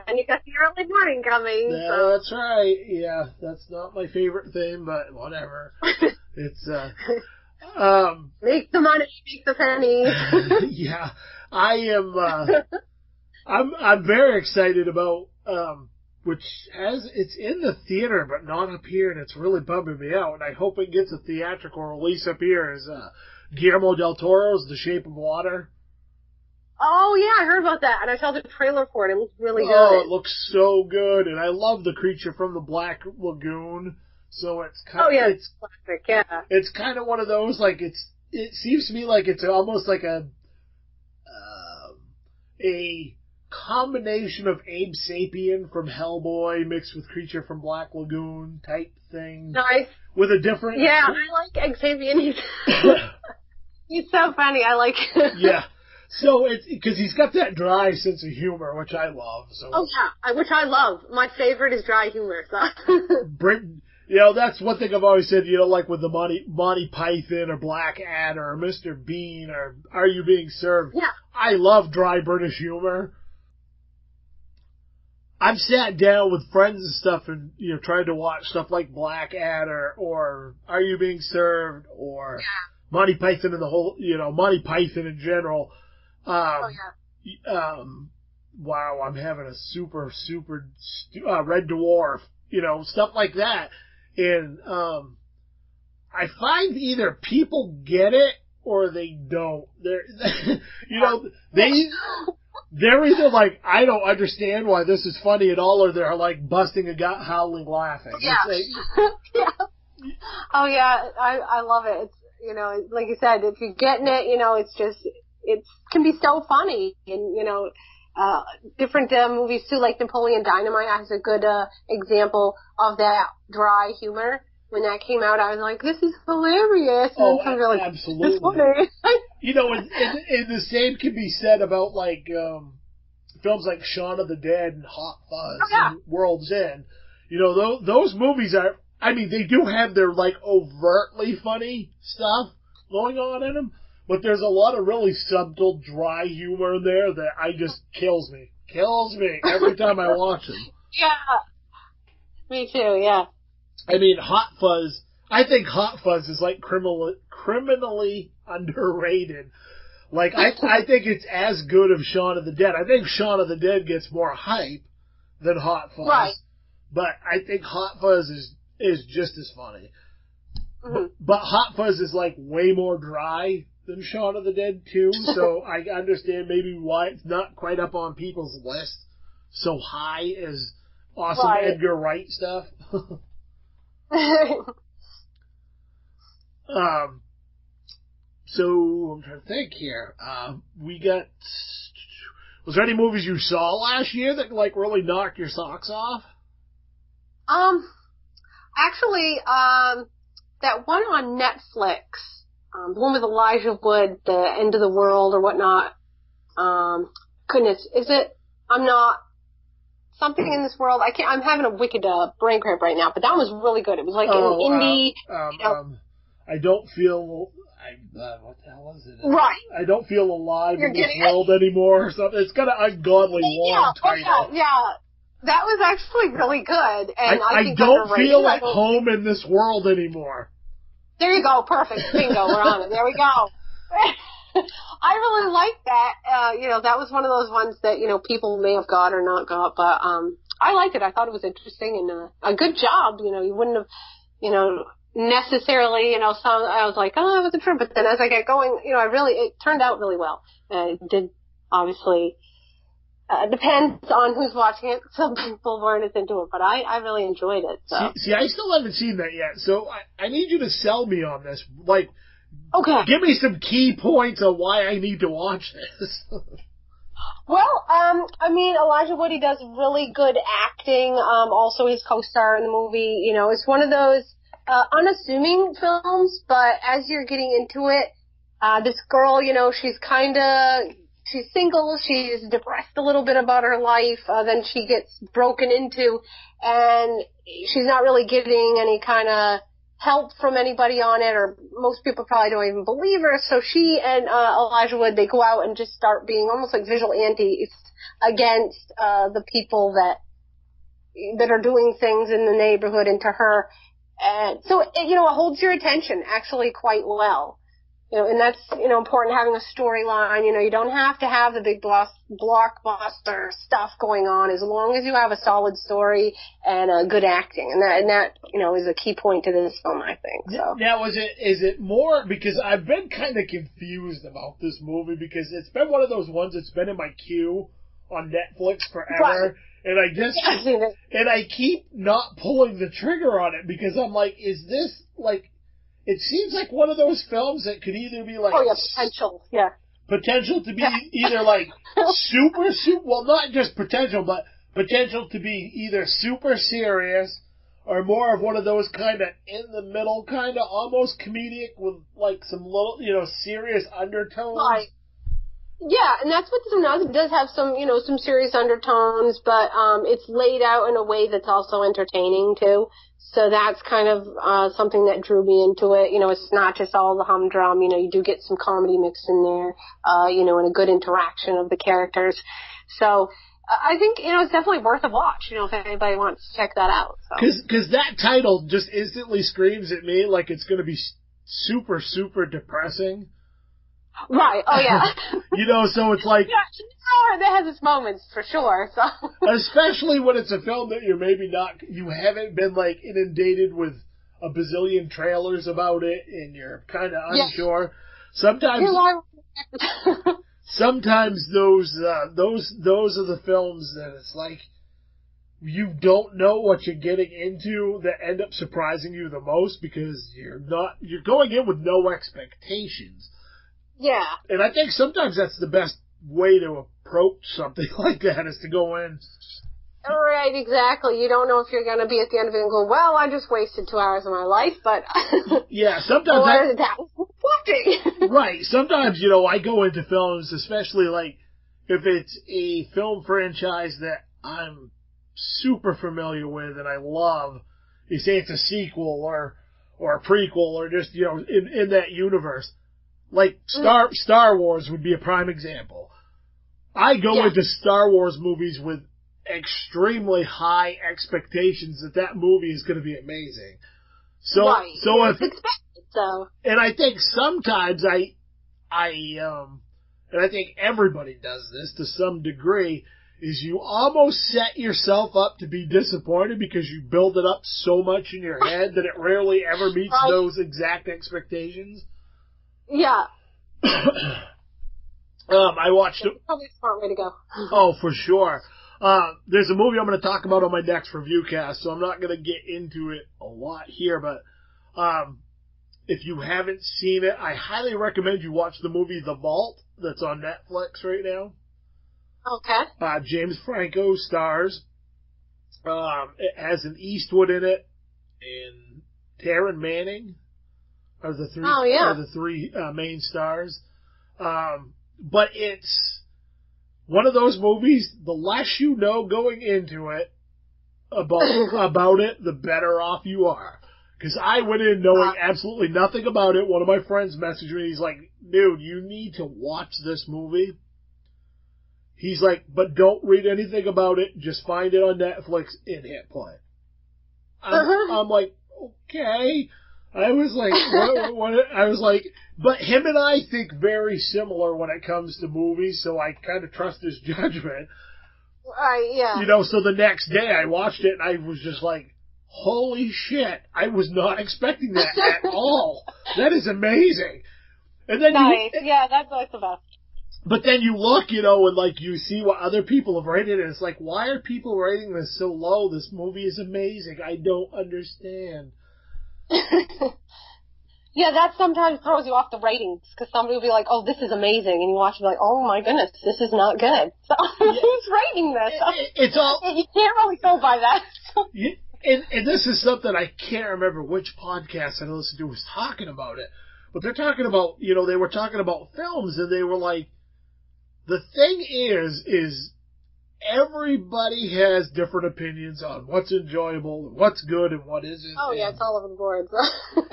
And you got the early morning coming. Yeah, so. That's right. Yeah, that's not my favorite thing, but whatever. It's, make the money, make the pennies. Yeah, I am, I'm very excited about, it's in the theater, but not up here, and it's really bumming me out, and I hope it gets a theatrical release up here, is, Guillermo del Toro's The Shape of Water. Oh, yeah, I heard about that, and I saw the trailer for it. It looks really good. Oh, it looks so good, and I love the creature from the Black Lagoon. So it's kind of, it's classic, yeah. It's kind of one of those, like, it seems to me like it's almost like a combination of Abe Sapien from Hellboy mixed with Creature from Black Lagoon type thing. Nice. With a different... Yeah, I like Abe Sapien. He's so funny. I like him. Yeah. So it's because he's got that dry sense of humor, which I love. So. Oh yeah, which I love. My favorite is dry humor. So. That's one thing I've always said. Like with the Monty Python or Blackadder or Mr. Bean or Are You Being Served? Yeah. I love dry British humor. I've sat down with friends and stuff and tried to watch stuff like Blackadder or Are You Being Served or Monty Python and the whole Monty Python in general. Wow, I'm having a super Red Dwarf, stuff like that. And I find either people get it or they don't. They're either like, I don't understand why this is funny at all, or they're like busting a gut howling laughing. Yeah. Yeah. Oh yeah, I love it. It's, like you said, if you're getting it, it can be so funny, and different movies too, like Napoleon Dynamite has a good example of that dry humor. When that came out, I was like, "This is hilarious!" And like, absolutely. It's funny. And the same can be said about like films like Shaun of the Dead and Hot Fuzz and World's End. Those movies are. I mean, they do have their like overtly funny stuff going on in them. But there's a lot of really subtle, dry humor in there that just kills me every time I watch them. Yeah. Me too, yeah. I mean, Hot Fuzz, I think Hot Fuzz is like criminally underrated. Like, I think it's as good as Shaun of the Dead. I think Shaun of the Dead gets more hype than Hot Fuzz. Right. But I think Hot Fuzz is just as funny. Mm-hmm. But Hot Fuzz is like way more dry than Shaun of the Dead too, so I understand maybe why it's not quite up on people's list so high as awesome Edgar Wright stuff. So I'm trying to think here. Was there any movies you saw last year that like really knocked your socks off? Actually, that one on Netflix, the one with Elijah Wood, The End of the World or whatnot. Goodness, is it? I'm not. Something in this world. I'm having a wicked brain cramp right now, but that was really good. It was like an indie. I don't feel. What the hell was it? Right. I don't feel alive in this world anymore or something. It's got an ungodly long title. Yeah. That was actually really good. And I think don't feel at home in this world anymore. There you go. Perfect. Bingo. We're on it. There we go. I really liked that. That was one of those ones that, people may have got or not got, but I liked it. I thought it was interesting and a good job. You wouldn't have, necessarily, I was like, oh, I wasn't sure. But then as I get going, it turned out really well. It did, obviously, depends on who's watching it. Some people weren't as into it, but I really enjoyed it. So. See, I still haven't seen that yet. So I need you to sell me on this. Like, okay. Give me some key points on why I need to watch this. Well, Elijah Wood, he does really good acting. Also his co-star in the movie, it's one of those unassuming films, but as you're getting into it, this girl, she's single, she's depressed a little bit about her life, then she gets broken into, and she's not really getting any kind of help from anybody on it, or most people probably don't even believe her, so she and Elijah Wood, they go out and just start being almost like vigilantes against the people that are doing things in the neighborhood and to her. And so, it holds your attention actually quite well. And that's, important having a storyline. You don't have to have the big blockbuster stuff going on as long as you have a solid story and good acting. And that, is a key point to this film, I think. So. Now, is it more, because I've been kind of confused about this movie because it's been one of those ones that's been in my queue on Netflix forever. Right. And I keep not pulling the trigger on it because I'm like, is this like, it seems like one of those films that could either be like... Oh, yeah, potential, yeah. Potential to be either like super, well, not just potential, but potential to be either super serious or more of one of those kind of in the middle, kind of almost comedic with like some little, serious undertones. Right. Yeah, and that's what this does. It does have some, some serious undertones, but it's laid out in a way that's also entertaining, too. So that's kind of something that drew me into it. It's not just all the humdrum. You do get some comedy mixed in there, and a good interaction of the characters. So I think, it's definitely worth a watch, if anybody wants to check that out. Because that title just instantly screams at me like it's going to be super, super depressing. Right. Oh, yeah. So it's like... Yeah, that has its moments, for sure, so... Especially when it's a film that you haven't been, like, inundated with a bazillion trailers about it, and you're kind of unsure. Yes. Sometimes those are the films that it's like, you don't know what you're getting into that end up surprising you the most because you're going in with no expectations. Yeah. And I think sometimes that's the best way to approach something like that is to go in. Right, exactly. You don't know if you're going to be at the end of it and go, well, I just wasted 2 hours of my life, but... Yeah, sometimes... that was watching. Right. Sometimes, I go into films, especially like if it's a film franchise that I'm super familiar with and I love. You say it's a sequel or a prequel or just, in that universe. Like Star Wars would be a prime example. I go into Star Wars movies with extremely high expectations that movie is going to be amazing. So and I think sometimes and I think everybody does this to some degree, is you almost set yourself up to be disappointed because you build it up so much in your head that it rarely ever meets those exact expectations. Yeah. I watched... That's probably a smart way to go. Oh, for sure. There's a movie I'm going to talk about on my next review cast, so I'm not going to get into it a lot here, but if you haven't seen it, I highly recommend you watch the movie The Vault that's on Netflix right now. Okay. James Franco stars. It has an Eastwood in it, and Taryn Manning are the three main stars. But it's one of those movies, the less you know going into it about it, the better off you are. Because I went in knowing absolutely nothing about it. One of my friends messaged me. He's like, dude, you need to watch this movie. He's like, but don't read anything about it. Just find it on Netflix and hit play. I'm like, okay. I was like, what? I was like, but him and I think very similar when it comes to movies, so I kind of trust his judgment. Yeah. You know, so the next day I watched it and I was just like, holy shit, I was not expecting that at all. That is amazing. And then nice. Yeah, that's always the best. But then you look, you know, and like you see what other people have rated, and it's like, why are people rating this so low? This movie is amazing. I don't understand. Yeah, that sometimes throws you off the ratings, because somebody will be like, oh, this is amazing, and you watch it and be like, oh my goodness, this is not good. So who's rating this? It's all... You can't really go by that. And this is something I can't remember which podcast I listened to was talking about it. But they're talking about, you know, they were talking about films, and they were like, the thing is everybody has different opinions on what's enjoyable, what's good, and what isn't. Oh, yeah, it's all over the board.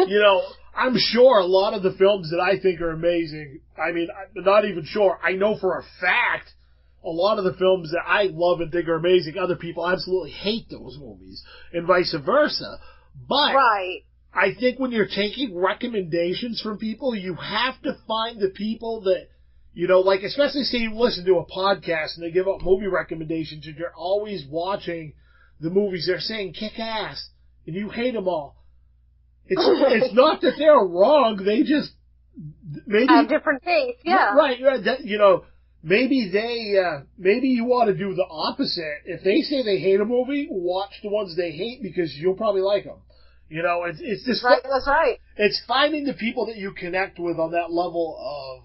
You know, I'm sure a lot of the films that I think are amazing, I mean, I'm not even sure, I know for a fact a lot of the films that I love and think are amazing, other people absolutely hate those movies, and vice versa. But right. I think when you're taking recommendations from people, you have to find the people that, you know, like, especially say you listen to a podcast and they give out movie recommendations and you're always watching the movies they're saying kick ass and you hate them all. It's not that they're wrong, they just maybe have different tastes, yeah. Right, that, you know, maybe you ought to do the opposite. If they say they hate a movie, watch the ones they hate because you'll probably like them. You know, it's just right. That's right. It's finding the people that you connect with on that level of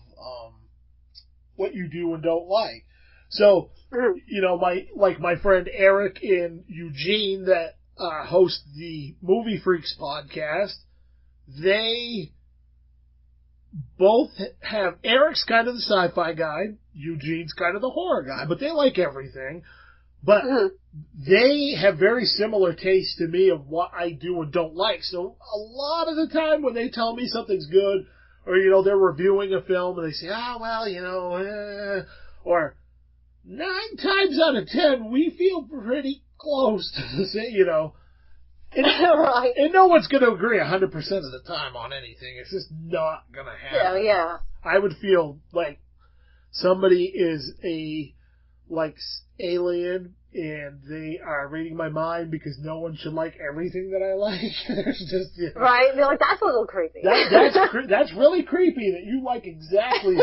what you do and don't like. So, you know, my friend Eric in Eugene that host the Movie Freaks podcast, they both have, Eric's kind of the sci-fi guy, Eugene's kind of the horror guy, but they like everything. But they have very similar tastes to me of what I do and don't like. So a lot of the time when they tell me something's good, or, you know, they're reviewing a film and they say, well, you know, or 9 times out of 10, we feel pretty close to the same, you know. And, right. And no one's going to agree 100% of the time on anything. It's just not going to happen. Yeah. I would feel like somebody is a, like, alien and they are reading my mind because no one should like everything that I like. There's just, you know, right. They're like, that's a little creepy. That's really creepy that you like exactly.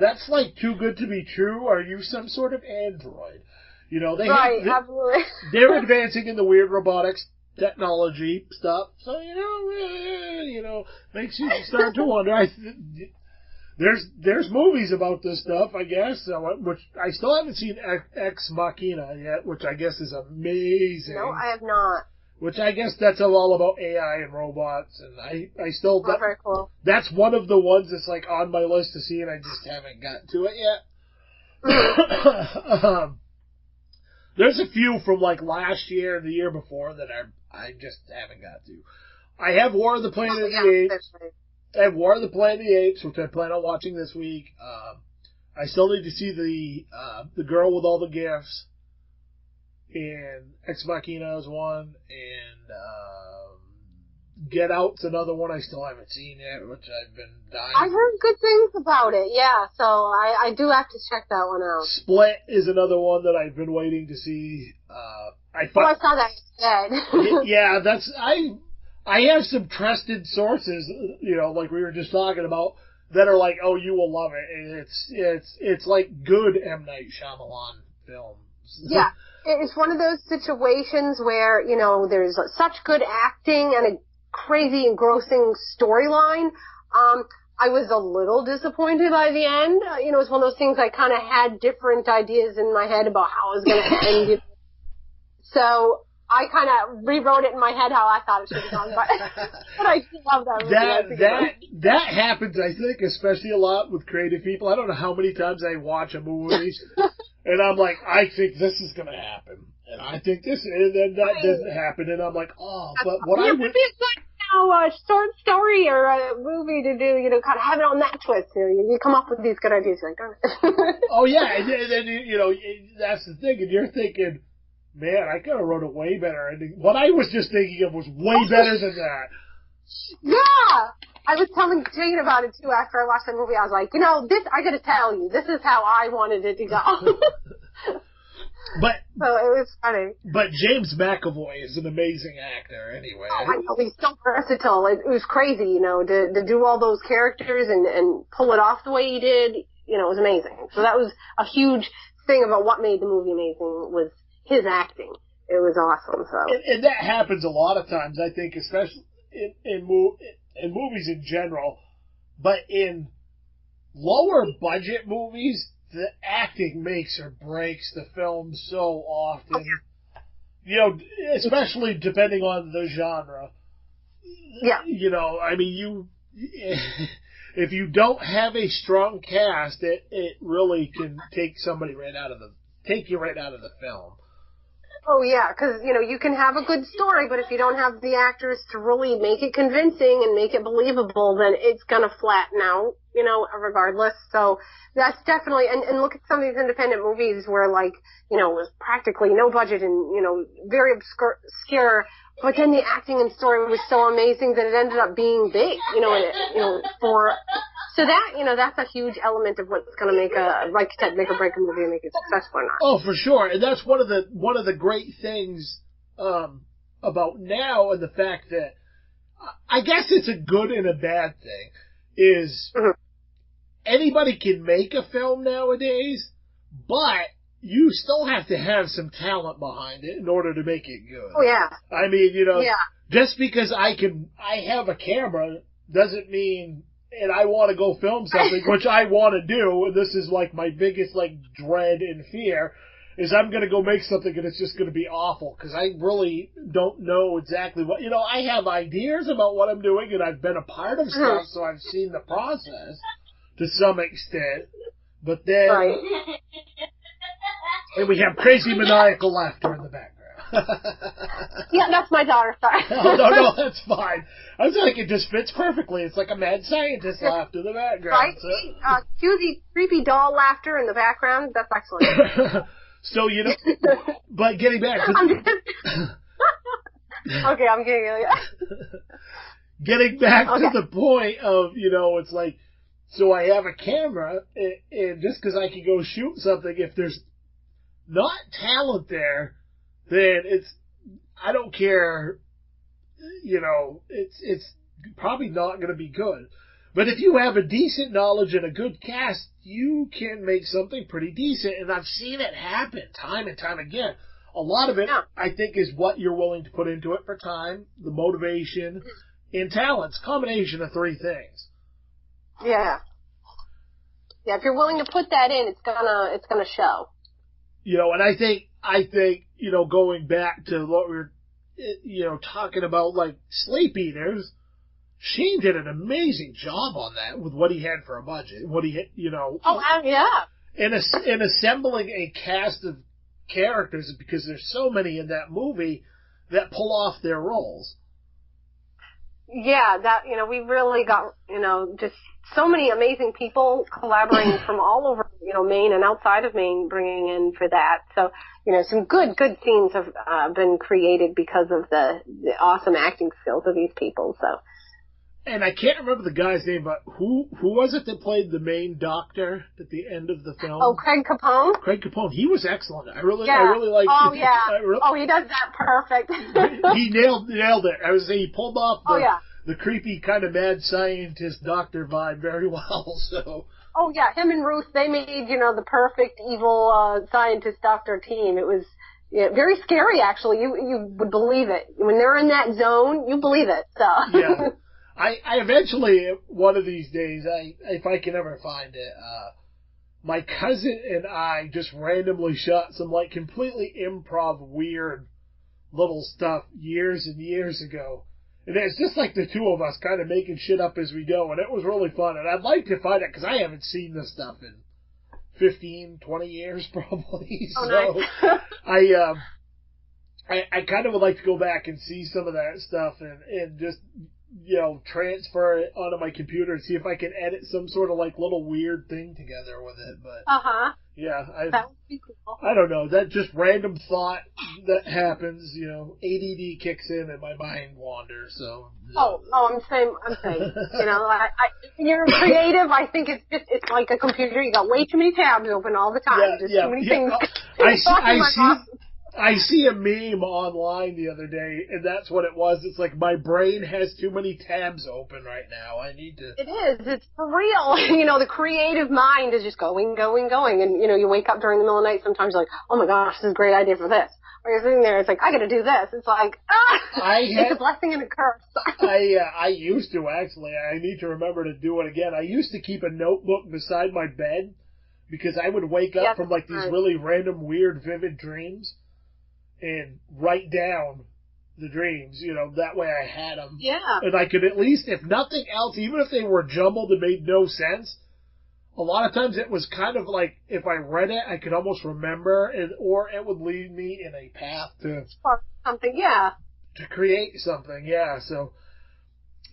That's like too good to be true. Are you some sort of android? You know, absolutely. They're advancing in the weird robotics technology stuff. So, you know, makes you start to wonder. There's movies about this stuff, I guess, which I still haven't seen Ex Machina yet, which I guess is amazing. No, I have not. Which I guess that's all about AI and robots, and I still... very cool. That's one of the ones that's like on my list to see, and I just haven't gotten to it yet. There's a few from like last year and the year before that I just haven't got to. I have War of the Planet of the Apes. I have War of the Planet of the Apes, which I plan on watching this week. I still need to see the girl with all the gifts. And Ex Machina is one. And Get Out's another one I still haven't seen yet, which I've been dying. I've heard good things about it, yeah. So I do have to check that one out. Split is another one that I've been waiting to see. I saw that instead. Yeah, I have some trusted sources, you know, like we were just talking about, that are like, oh, you will love it. It's like good M. Night Shyamalan films. Yeah, it's one of those situations where, you know, there's such good acting and a crazy, engrossing storyline. I was a little disappointed by the end. You know, it's one of those things I kind of had different ideas in my head about how it was going to end. So I kind of rewrote it in my head how I thought it should have gone, but I still love that movie. That happens, I think, especially a lot with creative people. I don't know how many times I watch a movie, and I'm like, I think this is going to happen, and I think this, and then that doesn't happen, and I'm like, oh, but what I would... A short story or a movie to do, you know, kind of have it on that twist. You come up with these good ideas, like, darn it. Oh, yeah, and then, you know, that's the thing, and you're thinking, man, I could have wrote it way better. And what I was just thinking of was way better than that. Yeah! I was telling Jane about it, too, after I watched that movie. I was like, you know, this, I gotta tell you, this is how I wanted it to go. So it was funny. But James McAvoy is an amazing actor anyway. Oh, I know, he's so versatile. It was crazy, you know, to do all those characters and pull it off the way he did, you know, it was amazing. So that was a huge thing about what made the movie amazing was his acting. It was awesome. So and that happens a lot of times, I think, especially in movies in general, but in lower budget movies, the acting makes or breaks the film so often. You know, especially depending on the genre. Yeah. You know, I mean, if you don't have a strong cast, it really can take somebody take you right out of the film. Oh, yeah, because, you know, you can have a good story, but if you don't have the actors to really make it convincing and make it believable, then it's going to flatten out, you know, regardless. So that's definitely, and look at some of these independent movies where, like, you know, it was practically no budget and, you know, very obscure, but then the acting and story was so amazing that it ended up being big, you know, so that, you know, that's a huge element of what's going to make like you said, make or break a movie and make it successful or not. Oh, for sure. And that's one of the great things, about now, and the fact that, I guess it's a good and a bad thing, is anybody can make a film nowadays, but you still have to have some talent behind it in order to make it good. Oh, yeah. I mean, you know, just because I have a camera doesn't mean, and I want to go film something, which I want to do, and this is like my biggest like dread and fear, is I'm going to go make something and it's just going to be awful, because I really don't know exactly what, you know, I have ideas about what I'm doing, and I've been a part of stuff, so I've seen the process to some extent, but then, and we have crazy maniacal laughter in the background. Yeah, that's my daughter, sorry. No, that's fine. I was like, it just fits perfectly. It's like a mad scientist laugh in the background. Right? Cutesy, creepy doll laughter in the background. That's excellent. So, you know, but getting back to... Okay, I'm getting it. Getting back to the point of, you know, it's like, so I have a camera, and just because I can go shoot something, if there's not talent there, then I don't care, you know, it's probably not going to be good. But if you have a decent knowledge and a good cast, you can make something pretty decent. And I've seen it happen time and time again. A lot of it, I think, is what you're willing to put into it for time, the motivation, and talent. It's a combination of three things. Yeah. Yeah, if you're willing to put that in, it's gonna show. You know, and I think, you know, going back to what we were, you know, talking about, like, Sleep Eaters, Shane did an amazing job on that with what he had for a budget, what he had, you know. Oh, yeah. And assembling a cast of characters, because there's so many in that movie that pull off their roles. Yeah, that, you know, we really got, you know, just so many amazing people collaborating from all over, you know, Maine and outside of Maine, bringing in for that. So, you know, some good scenes have been created because of the awesome acting skills of these people. So. And I can't remember the guy's name, but who was it that played the main doctor at the end of the film? Oh, Craig Capone? Craig Capone. He was excellent. I really liked it. Oh, yeah. He does that perfect. he nailed it. I was saying he pulled off the creepy kind of mad scientist doctor vibe very well, so. Oh, yeah. Him and Ruth, they made, you know, the perfect evil scientist doctor team. It was Yeah, very scary, actually. You would believe it. When they're in that zone, you believe it. So. Yeah. I eventually, one of these days, if I can ever find it, my cousin and I just randomly shot some, like, completely improv weird little stuff years and years ago. And it's just like the two of us kind of making shit up as we go, and it was really fun. And I'd like to find it, because I haven't seen this stuff in 15, 20 years probably. Oh, so nice. I kind of would like to go back and see some of that stuff and just, you know, transfer it onto my computer and see if I can edit some sort of like little weird thing together with it. But yeah, that would be cool. I don't know. That just random thought that happens, you know, ADD kicks in and my mind wanders. So I'm saying, you know, you're creative. I think it's like a computer. You got way too many tabs open all the time. There's too many things. I see a meme online the other day, and that's what it was. It's like, my brain has too many tabs open right now. I need to... It is. It's for real. You know, the creative mind is just going. And, you know, you wake up during the middle of the night, sometimes you're like, oh my gosh, this is a great idea for this. Or you're sitting there, it's like, I gotta do this. It's like, it's a blessing and a curse. I used to, actually. I need to remember to do it again. I used to keep a notebook beside my bed, because I would wake up from, like, these really random, weird, vivid dreams, and write down the dreams, you know, that way I had them. Yeah. And I could at least, if nothing else, even if they were jumbled and made no sense, a lot of times it was kind of like, if I read it, I could almost remember, or it would lead me in a path to... something, yeah. To create something, yeah, so...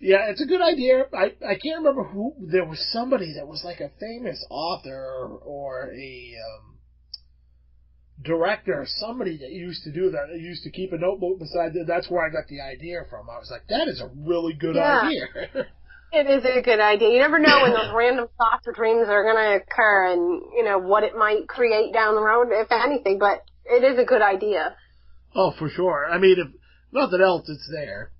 Yeah, it's a good idea. I can't remember who... There was somebody that was like a famous author or a... director, somebody that used to do that, that used to keep a notebook beside it. That's where I got the idea from. I was like, that is a really good idea. It is a good idea. You never know when those random thoughts or dreams are going to occur and, you know, what it might create down the road, if anything, but it is a good idea. Oh, for sure. I mean, if nothing else, it's there.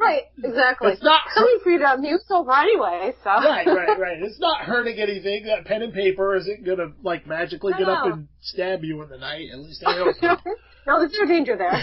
Right, exactly. It's not something for you to amuse over anyway, so. Right. It's not hurting anything. That pen and paper isn't going to, like, magically get up and stab you in the night. At least I hope so. No, there's no danger there.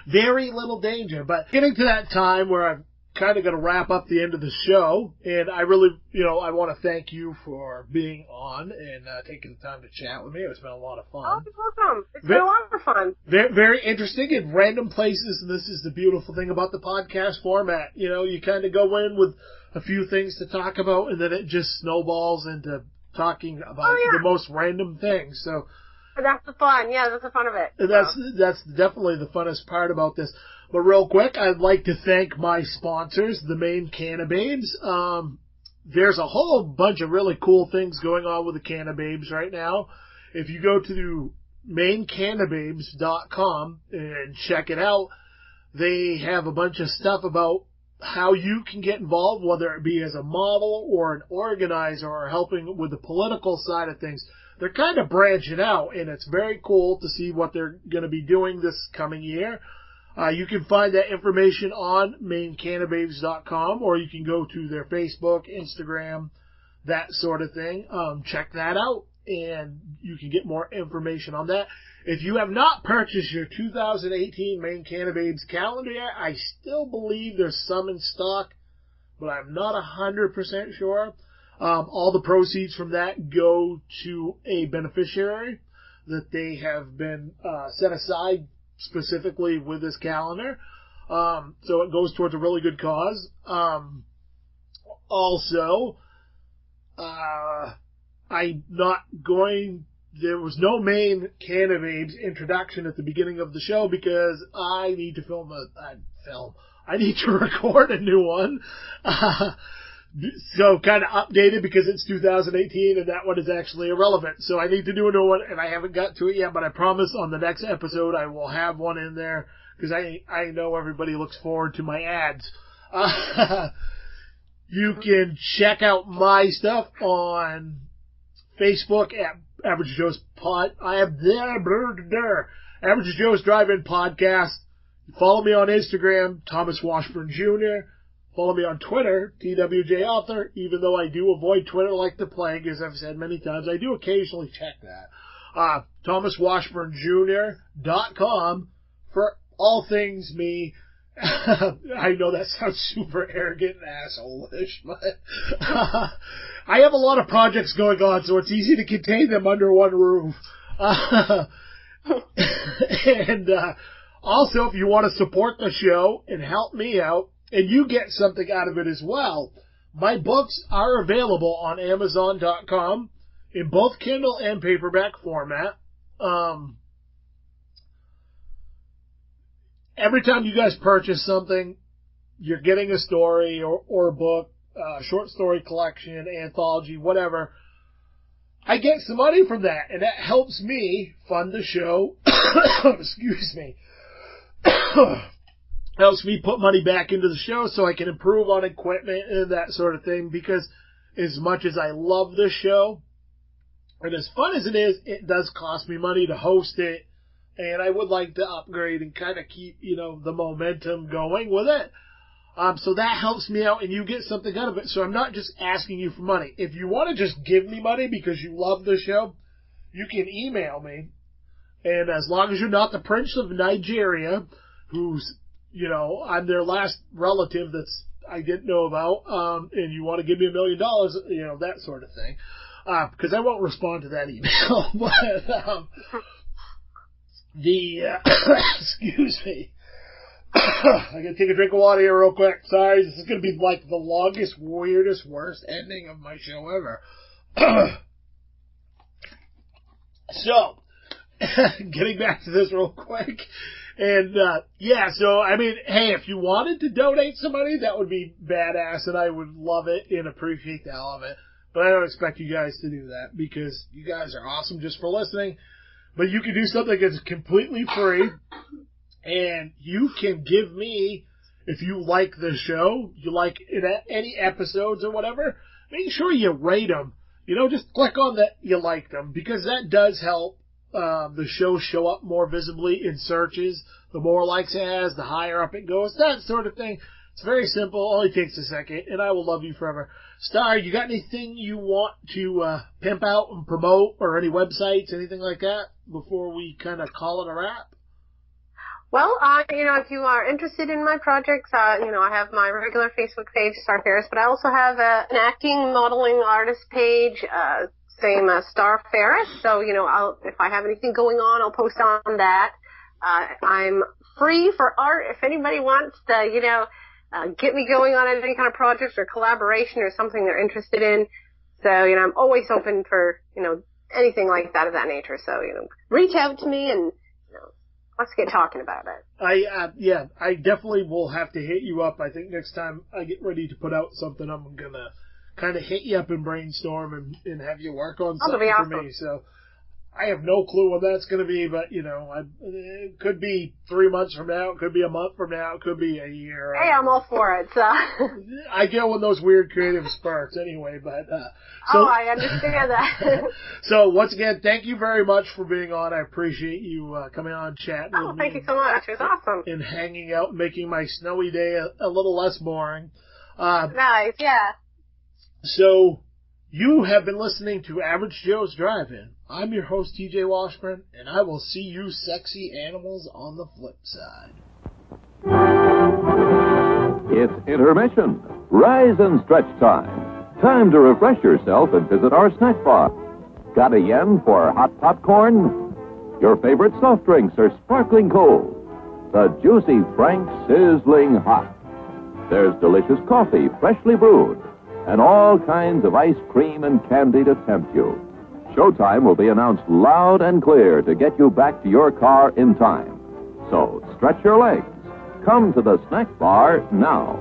Very little danger. But getting to that time where I'm kind of going to wrap up the end of the show, and I really, you know, I want to thank you for being on and taking the time to chat with me. It's been a lot of fun. Oh, you're welcome. It's been a lot of fun. Very interesting in random places, and this is the beautiful thing about the podcast format. You know, you kind of go in with a few things to talk about, and then it just snowballs into talking about the most random things. So that's the fun. Yeah, that's the fun of it. And that's definitely the funnest part about this. But real quick, I'd like to thank my sponsors, the Maine Cannababes. There's a whole bunch of really cool things going on with the Cannababes right now. If you go to maincannababes.com and check it out, they have a bunch of stuff about how you can get involved, whether it be as a model or an organizer or helping with the political side of things. They're kind of branching out, and it's very cool to see what they're going to be doing this coming year. You can find that information on maincannababes.com, or you can go to their Facebook, Instagram, that sort of thing. Check that out, and you can get more information on that. If you have not purchased your 2018 Maine Cannababes calendar yet, I still believe there's some in stock, but I'm not 100% sure. All the proceeds from that go to a beneficiary that they have been set aside specifically with this calendar. So it goes towards a really good cause. Also, I'm not going... There was no Maine Cannababes introduction at the beginning of the show because I need to I need to record a new one. So kind of updated because it's 2018 and that one is actually irrelevant. So I need to do a new one and I haven't got to it yet, but I promise on the next episode I will have one in there because I know everybody looks forward to my ads. You can check out my stuff on Facebook at Average Joe's Pod. I am there. Average Joe's Drive-In Podcast. Follow me on Instagram, Thomas Washburn Jr. Follow me on Twitter, TWJ Author, even though I do avoid Twitter like the plague, as I've said many times. I do occasionally check that. ThomasWashburnJr.com for all things me. I know that sounds super arrogant and asshole-ish, but I have a lot of projects going on, so it's easy to contain them under one roof. And also, if you want to support the show and help me out, and you get something out of it as well, my books are available on Amazon.com in both Kindle and paperback format. Every time you guys purchase something, you're getting a story or a book, short story collection, anthology, whatever. I get some money from that, and that helps me fund the show. Excuse me. Helps me put money back into the show so I can improve on equipment and that sort of thing, because as much as I love this show, and as fun as it is, it does cost me money to host it, and I would like to upgrade and kind of keep, the momentum going with it. So that helps me out, and you get something out of it. So I'm not just asking you for money. If you want to just give me money because you love the show, you can email me. And as long as you're not the Prince of Nigeria, who's, I'm their last relative that's I didn't know about, and you want to give me $1 million, that sort of thing. Because I won't respond to that email. But excuse me. I gotta take a drink of water here real quick. Sorry, this is gonna be like the longest, weirdest, worst ending of my show ever. So, getting back to this real quick. And, so, I mean, hey, if you wanted to donate some money, that would be badass, and I would love it and appreciate the hell of it. But I don't expect you guys to do that, because you guys are awesome just for listening. But you can do something that's completely free. And you can give me, if you like the show, you like any episodes or whatever, make sure you rate them. Just click on that you like them, because that does help the show show up more visibly in searches. The more likes it has, the higher up it goes, that sort of thing. It's very simple, only takes a second, and I will love you forever. Starr, you got anything you want to pimp out and promote, or any websites, anything like that, before we kind of call it a wrap? Well, if you are interested in my projects, I have my regular Facebook page, Starr Ferris, but I also have an acting, modeling, artist page, same as Starr Ferris. So, if I have anything going on, I'll post on that. I'm free for art. If anybody wants to, get me going on any kind of projects or collaboration or something they're interested in. So, I'm always open for, anything like that of that nature. So, reach out to me and, let's get talking about it. I definitely will have to hit you up. I think next time I get ready to put out something, I'm going to kind of hit you up and brainstorm and have you work on something for me. So I have no clue when that's going to be, but, it could be 3 months from now. It could be a month from now. It could be a year. Hey, I'm all for it. So. I get with those weird creative sparks anyway, but... I understand that. So, once again, thank you very much for being on. I appreciate you coming on, chatting with me. Thank you so much. It was awesome. And hanging out and making my snowy day a little less boring. Nice, yeah. So, you have been listening to Average Joe's Drive-In. I'm your host, TJ Washburn, and I will see you sexy animals on the flip side. It's intermission. Rise and stretch time. Time to refresh yourself and visit our snack bar. Got a yen for hot popcorn? Your favorite soft drinks are sparkling cold. The juicy Frank sizzling hot. There's delicious coffee, freshly brewed, and all kinds of ice cream and candy to tempt you. Showtime will be announced loud and clear to get you back to your car in time. So stretch your legs. Come to the snack bar now.